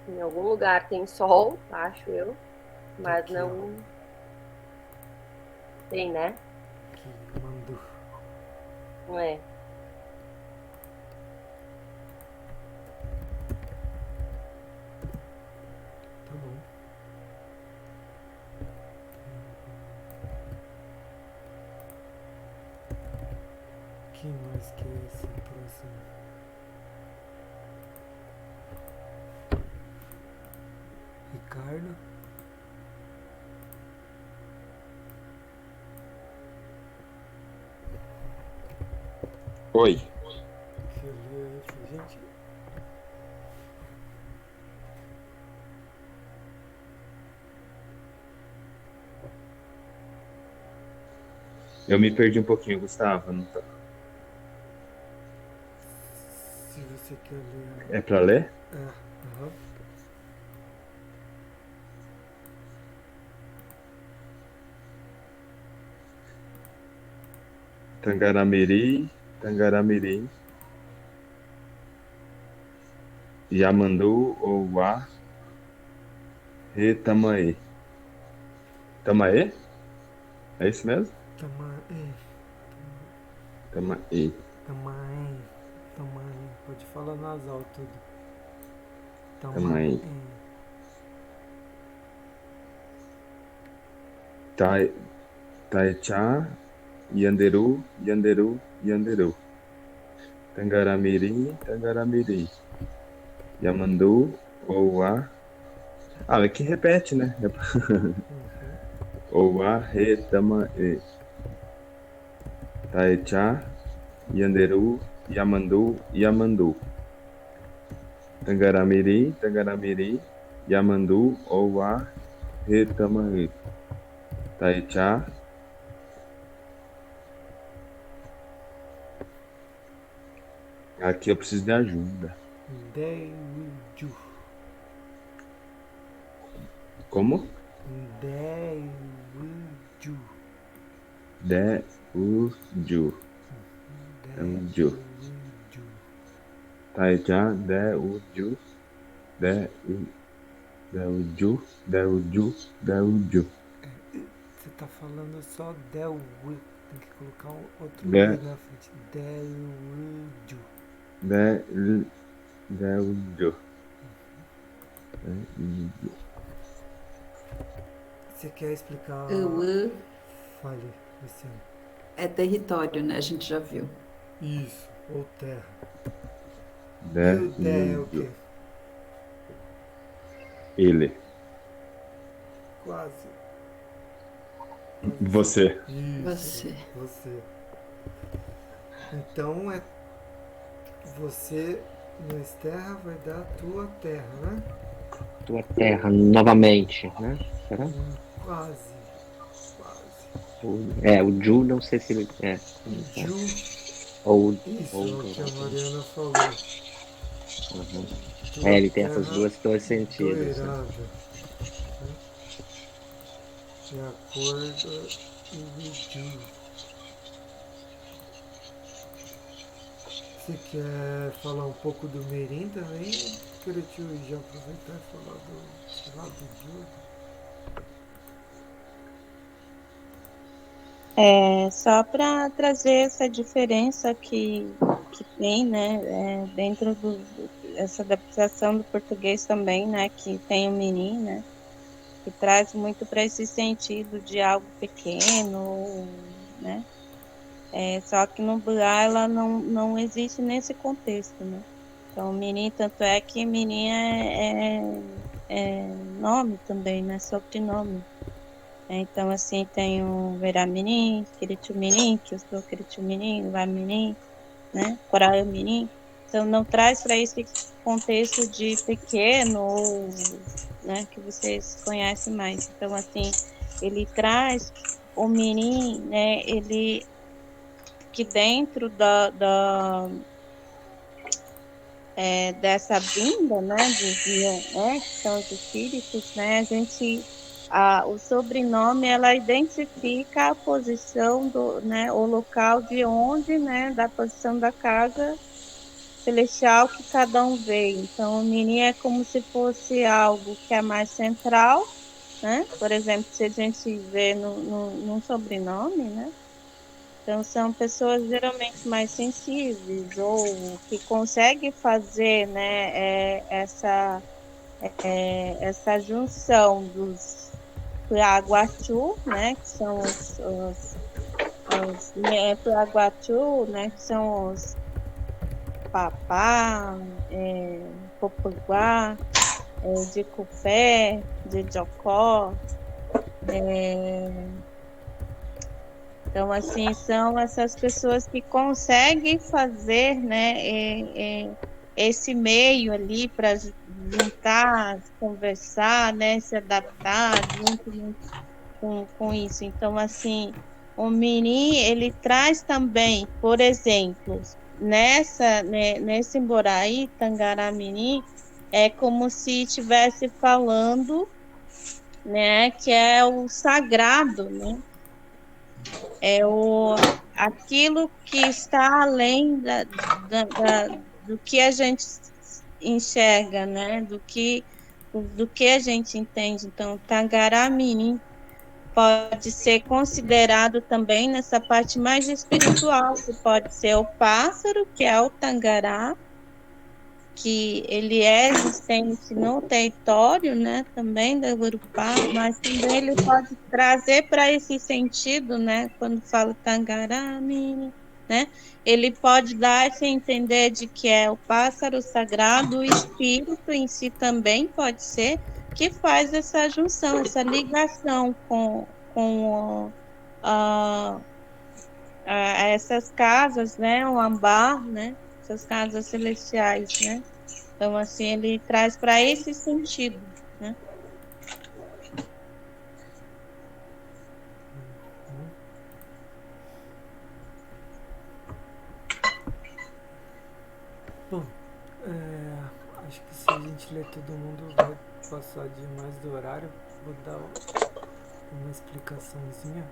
Em algum lugar tem sol, acho eu, mas aqui, não tem, né? Que Yamandu. Não é? Tá bom. Quem mais que é esse próximo? Ricardo. Oi. Quer ler aí pra gente? Eu me perdi um pouquinho, Gustavo. Não tô... Se você quer ler. É pra ler? Aham. Tangaramirim, Tangaramirim. Yamandu, Owa, Re, Tamae. Tamae? É isso mesmo? Tamaé. Tamae. Tamaé. Pode falar nasal tudo. Tamae. Taicha, Yanderu, Yanderu, Yanderu. Tangaramirim, Tangaramirim. Yamandu, Owa. Ah, é que repete, né? Owa, Re, Tamae. Taicha, Yanderu, Yamandu, Yamandu. Tangaramirim, Tangaramirim. Yamandu, Owa, Re, Tamae. Taicha. Aqui eu preciso de ajuda. Deuju. Como? Deuju. Deuju. Deuju. Taicha, Deuju. Deuju. Deuju. Você tá falando só Deu. Tem que colocar outro De- U na frente. Deuju. Deuju. Você quer explicar? Fale, Luciano. É território, né? A gente já viu. Isso, ou terra. E o terra é o quê? Ele. Quase. Você. Isso, Você. você. Então você no terra vai dar tua terra, né? Tua terra, novamente, né? Será? Quase. O Ju, não sei se ele. Ju. Isso, é o que a Mariana falou. Uhum. Tua Ele tem essas dois sentidos. Doirada, né? E a cor do Ju. Você quer falar um pouco do Mirim também? Queria já aproveitar e falar do Ju. Só para trazer essa diferença que tem, né, dentro essa adaptação do português também, né, que tem o Mirim, né, que traz muito para esse sentido de algo pequeno, né, só que no Blá ela não existe nesse contexto, né. Então, Mirim, tanto é que Mirim é nome também, né, sobrenome. Então, assim, tem o Veramirim, Quiritumirim, que eu sou Quiritumirim, Vamirim, né, Coraiamirim. Então, não traz para esse contexto de pequeno, ou, né, que vocês conhecem mais. Então, assim, ele traz o mirim, né, ele que dentro dessa vinda, né, né, que são os espíritos, né, o sobrenome, ela identifica a posição né, o local de onde, né, da posição da casa celestial que cada um veio. Então, o Mini é como se fosse algo que é mais central, né, por exemplo, se a gente vê num sobrenome, né, então, são pessoas geralmente mais sensíveis ou que conseguem fazer, né, essa junção dos Puaguatu, né, que são os Puaguatu, né, que são os Papá, Popuguá, de Cufé, de Jocó, então, assim, são essas pessoas que conseguem fazer, né, esse meio ali para juntar, conversar, né, se adaptar junto com isso. Então, assim, o Mirim, ele traz também, por exemplo, nesse Emboraí, Tangará-Mirim, é como se estivesse falando, né, que é o sagrado, né, aquilo que está além do que a gente enxerga, né? Do que a gente entende. Então, Tangará-Mirim pode ser considerado também nessa parte mais espiritual, que pode ser o pássaro, que é o Tangará, que ele é existente no território, né, também da Urupá, mas também ele pode trazer para esse sentido, né, quando fala Tangarami, né, ele pode dar esse entender de que é o pássaro sagrado, o espírito em si também pode ser, que faz essa junção, essa ligação com essas casas, né, o ambar, né, essas casas celestiais, né? Então, assim, ele traz para esse sentido, né? Bom, acho que se a gente ler todo mundo vai passar demais do horário. Vou dar uma explicaçãozinha.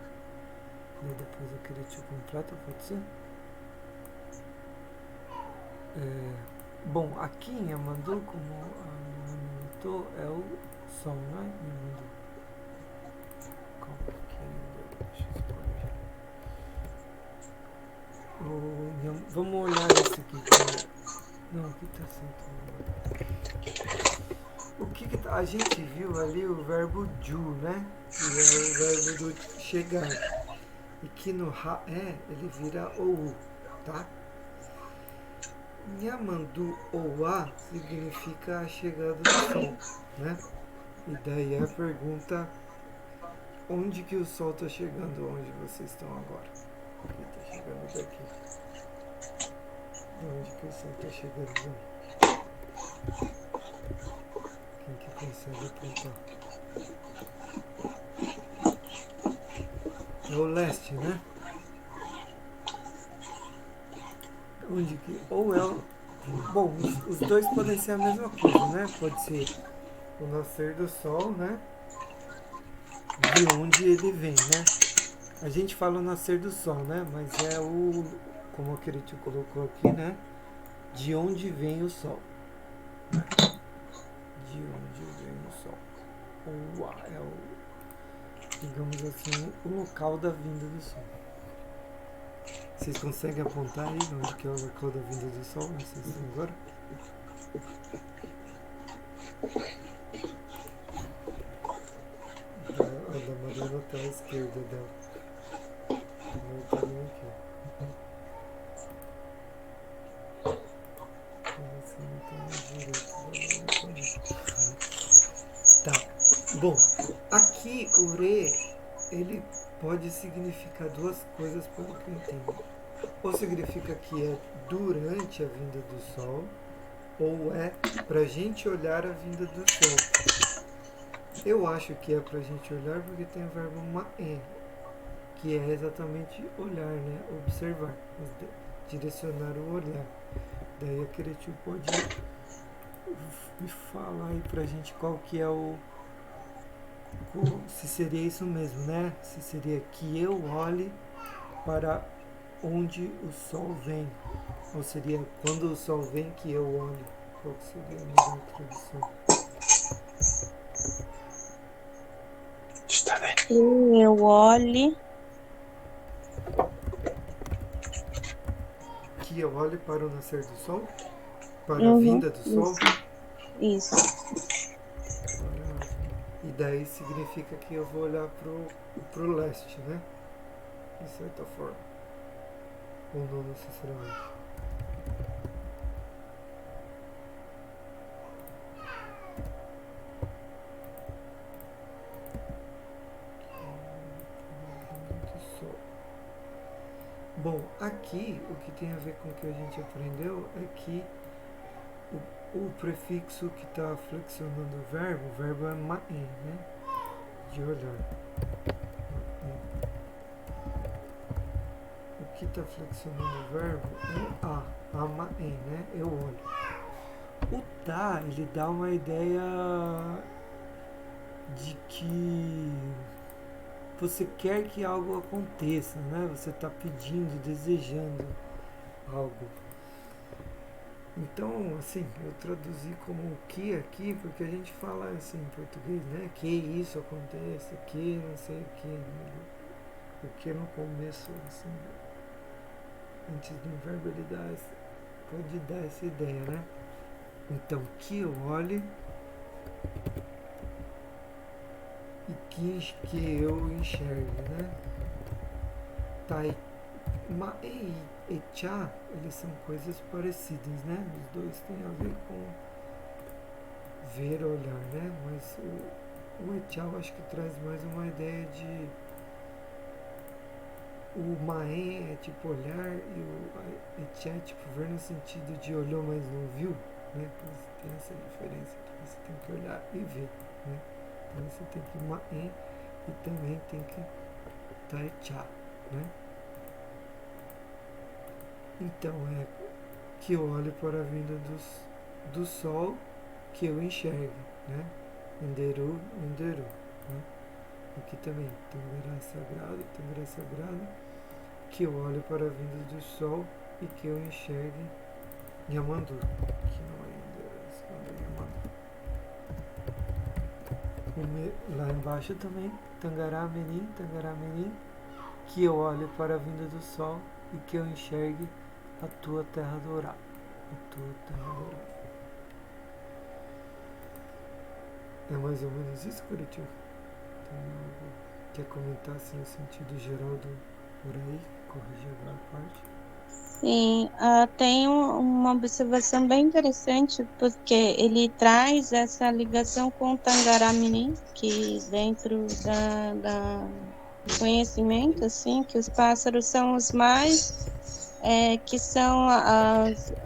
E depois eu queria te completo, pode ser? Bom, aqui em Yamandu, como a Luana notou, é o som, né? Yamandu. Calma aqui ainda, deixa eu escolher. Vamos olhar esse aqui. Não, aqui tá certo. O que tá? A gente viu ali o verbo ju, né? Que é o verbo do chegar. E que no ele vira ou, tá? Yamandu Owa significa a chegada do sol, né? E daí a pergunta, onde que o sol está chegando, onde vocês estão agora? Ele está chegando daqui. Onde que o sol tá chegando? Quem que consegue apontar? É o leste, né? Onde que... Ou é o... Bom, os dois podem ser a mesma coisa, né? Pode ser o nascer do sol, né? De onde ele vem, né? A gente fala o nascer do sol, né? Mas é o... Como aquele tio colocou aqui, né? De onde vem o sol. Né? De onde vem o sol. Ou é o... Digamos assim, o local da vinda do sol. Vocês conseguem apontar aí onde que é o local da vinda do sol? Não sei se agora. A da Mariana está à esquerda dela. Não está nem aqui. Assim, não está na direita. Tá. Bom, aqui o re, ele pode significar duas coisas pelo que eu entendo. Ou significa que é durante a vinda do sol, ou é pra gente olhar a vinda do sol. Eu acho que é pra gente olhar porque tem o verbo ma'e, que é exatamente olhar, né? Observar, direcionar o olhar. Daí aquele tio pode me falar aí pra gente qual que é o... Se seria isso mesmo, né? Se seria que eu olhe para onde o sol vem. Ou seria quando o sol vem que eu olho. Qual que seria a melhor tradução? Que eu olhe. Que eu olhe para o nascer do sol? Para a vinda do sol? Isso. E daí significa que eu vou olhar pro leste, né? De certa forma. Ou não necessariamente. Bom, aqui o que tem a ver com o que a gente aprendeu é que o prefixo que está flexionando o verbo é ma'en, né? De olhar. O que está flexionando o verbo é o ma'en, né? Eu olho. O tá, ele dá uma ideia de que você quer que algo aconteça, né? Você está pedindo, desejando algo. Então, assim, eu traduzi como o que aqui, porque a gente fala assim em português, né? Que isso aconteça, que não sei o que. Né? O que no começo, assim, antes do verbo, ele pode dar essa ideia, né? Então, que eu olhe e que eu enxergue, né? Tá, e chá, eles são coisas parecidas, né? Os dois têm a ver com ver, olhar, né? Mas o echá eu acho que traz mais uma ideia de... O maen é tipo olhar e o echá é tipo ver no sentido de olhou, mas não viu, né? Você tem essa diferença que você tem que olhar e ver, né? Então você tem que maen e também tem que echá, né? Então é que eu olho para a vinda do sol, que eu enxergue, né? Enderu, né? Aqui também, Tangará sagrado, que eu olho para a vinda do sol e que eu enxergue Yamandu, que não é Yamandu. Lá embaixo também, Tangará Merim, que eu olho para a vinda do sol e que eu enxergue a tua terra dourada. É mais ou menos isso, Curitiba? Quer comentar assim no sentido geral por aí? Corrigir alguma parte? Sim, tem uma observação bem interessante, porque ele traz essa ligação com o Tangará-Mirim, que dentro da conhecimento, assim, que os pássaros são os mais que são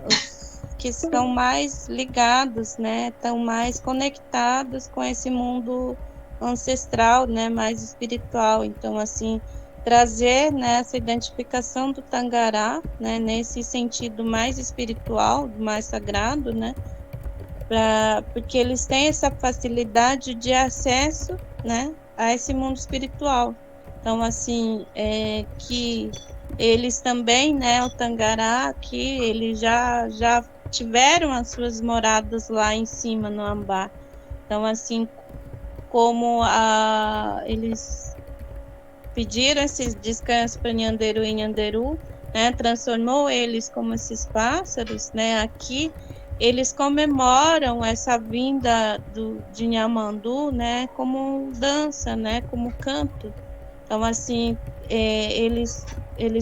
os que estão mais ligados, né? Estão mais conectados com esse mundo ancestral, né? Mais espiritual. Então, assim, trazer, né, essa identificação do Tangará, né? Nesse sentido mais espiritual, mais sagrado, né? Porque eles têm essa facilidade de acesso, né, a esse mundo espiritual. Então, assim, que eles também, né, o Tangará, que eles já tiveram as suas moradas lá em cima, no Ambá. Então, assim, como eles pediram esse descanso para Nhanderu e Nhanderu, né, transformou eles como esses pássaros, né, aqui eles comemoram essa vinda de Nhamandu, né, como dança, né, como canto. Então, assim, eles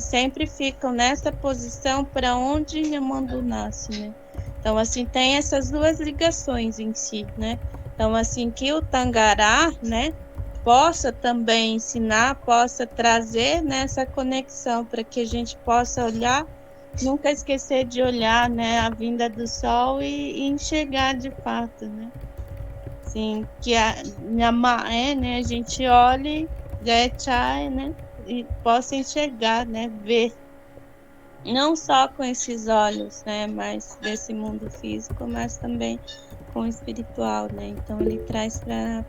sempre ficam nessa posição para onde Nhamandu nasce, né. Então, assim, tem essas duas ligações em si, né. Então, assim, que o Tangará, né, possa também ensinar, possa trazer nessa conexão para que a gente possa olhar, nunca esquecer de olhar, né, a vinda do sol e enxergar de fato, né? Sim, que a Nhamaé, né, a gente olhe, Chai, né, e possa enxergar, né, ver, não só com esses olhos, né, mas desse mundo físico, mas também com o espiritual, né? Então ele traz para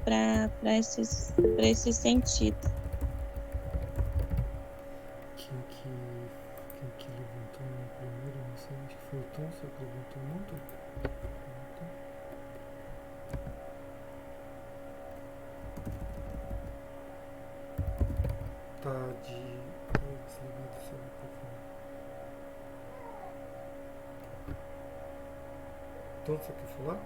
esse sentido. Quem que levantou a mão primeiro? Não sei, acho que foi o Tom, só que levantou muito. Tá desligado o seu microfone. Tom, você quer falar?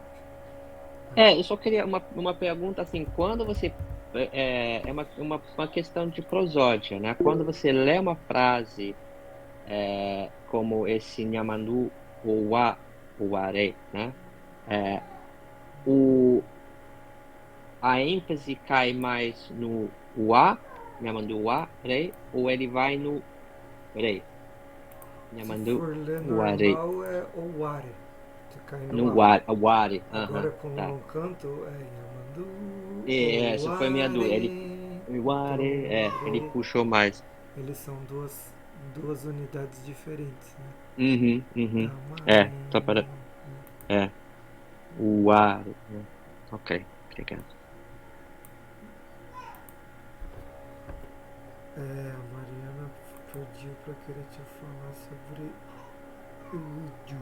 Eu só queria uma pergunta assim, quando você é uma questão de prosódia, né? Quando você lê uma frase como esse Nyamandu Owa Oware, né? A ênfase cai mais no Wa, Nyamandu Wa Re, ou ele vai no Re? Se for ler Ware. normal é Oware. Você cai No no A. Ware. Agora quando Tá. não canto é Yamandu, Essa foi minha dúvida. Ele puxou mais. Eles são duas unidades diferentes, né? Uhum. Só para. Ware. Ok, obrigado. A Mariana pediu para querer te falar sobre Uju.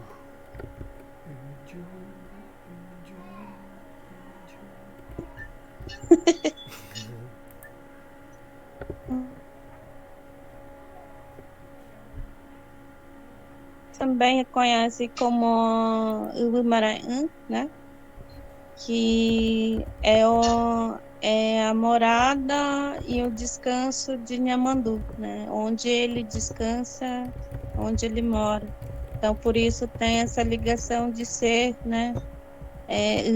Também conhece como Urumaran, né? Que é a morada e o descanso de Nhamandu, né? Onde ele descansa, onde ele mora. Então, por isso tem essa ligação de ser, né?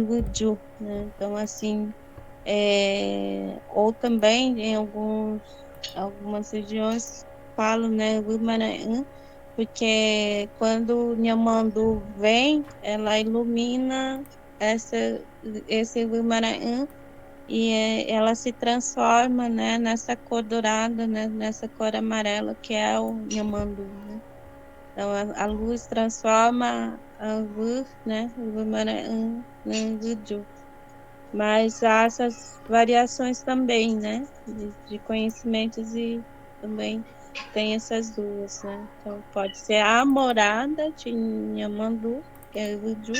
Uju, né? Então, assim, ou também em algumas regiões falam, né? Urumaran, porque quando Nhamandu vem, ela ilumina esse Ilumaraã e ela se transforma, né, nessa cor dourada, né, nessa cor amarela que é o Nhamandu, né? Então a luz transforma a luz, né, o Ilumaraã no Juju. Mas há essas variações também, né, de conhecimentos e também tem essas duas, né? Então pode ser a morada de Nhamandu, que é o Juju,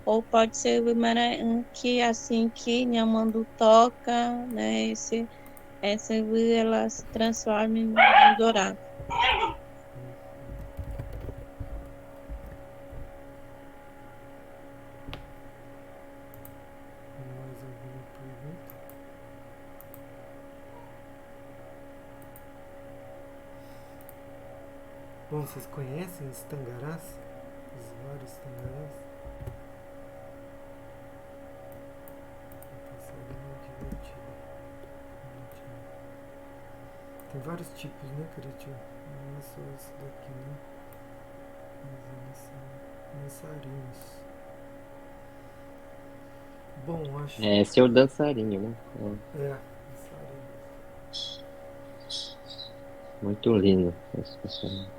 ou pode ser o Imarã, que assim que Nhamandu toca, né, essa luz ela se transforma em dourado. Mais alguma pergunta? Bom, vocês conhecem os tangarás? Os vários tangarás? Tem vários tipos, né, Curitiba? Não é só esse daqui, né? Dançarinos. Bom, acho É, seu dançarino, né? é dançarino. Muito lindo esse personagem.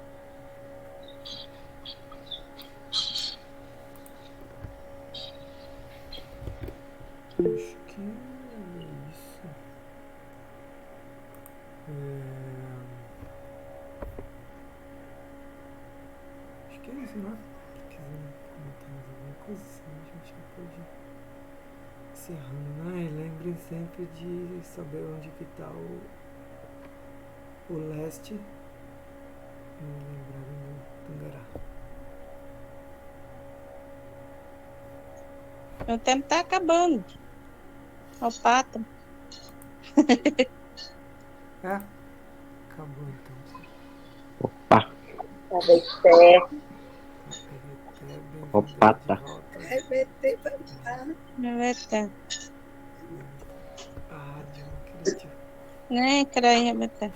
Acho que é isso. Acho que é isso, né? Se quiser comentar mais alguma coisa, senão a gente já pode ir encerrando, né? E lembrem sempre de saber onde que tá o leste e lembrarem do Tangará. Meu tempo tá acabando. Ó, o pato. É? Acabou então. Opa! Até. Opa, tá. Revete, papá. Rebeca. A rádio criativa. Né, creio, Rebeca.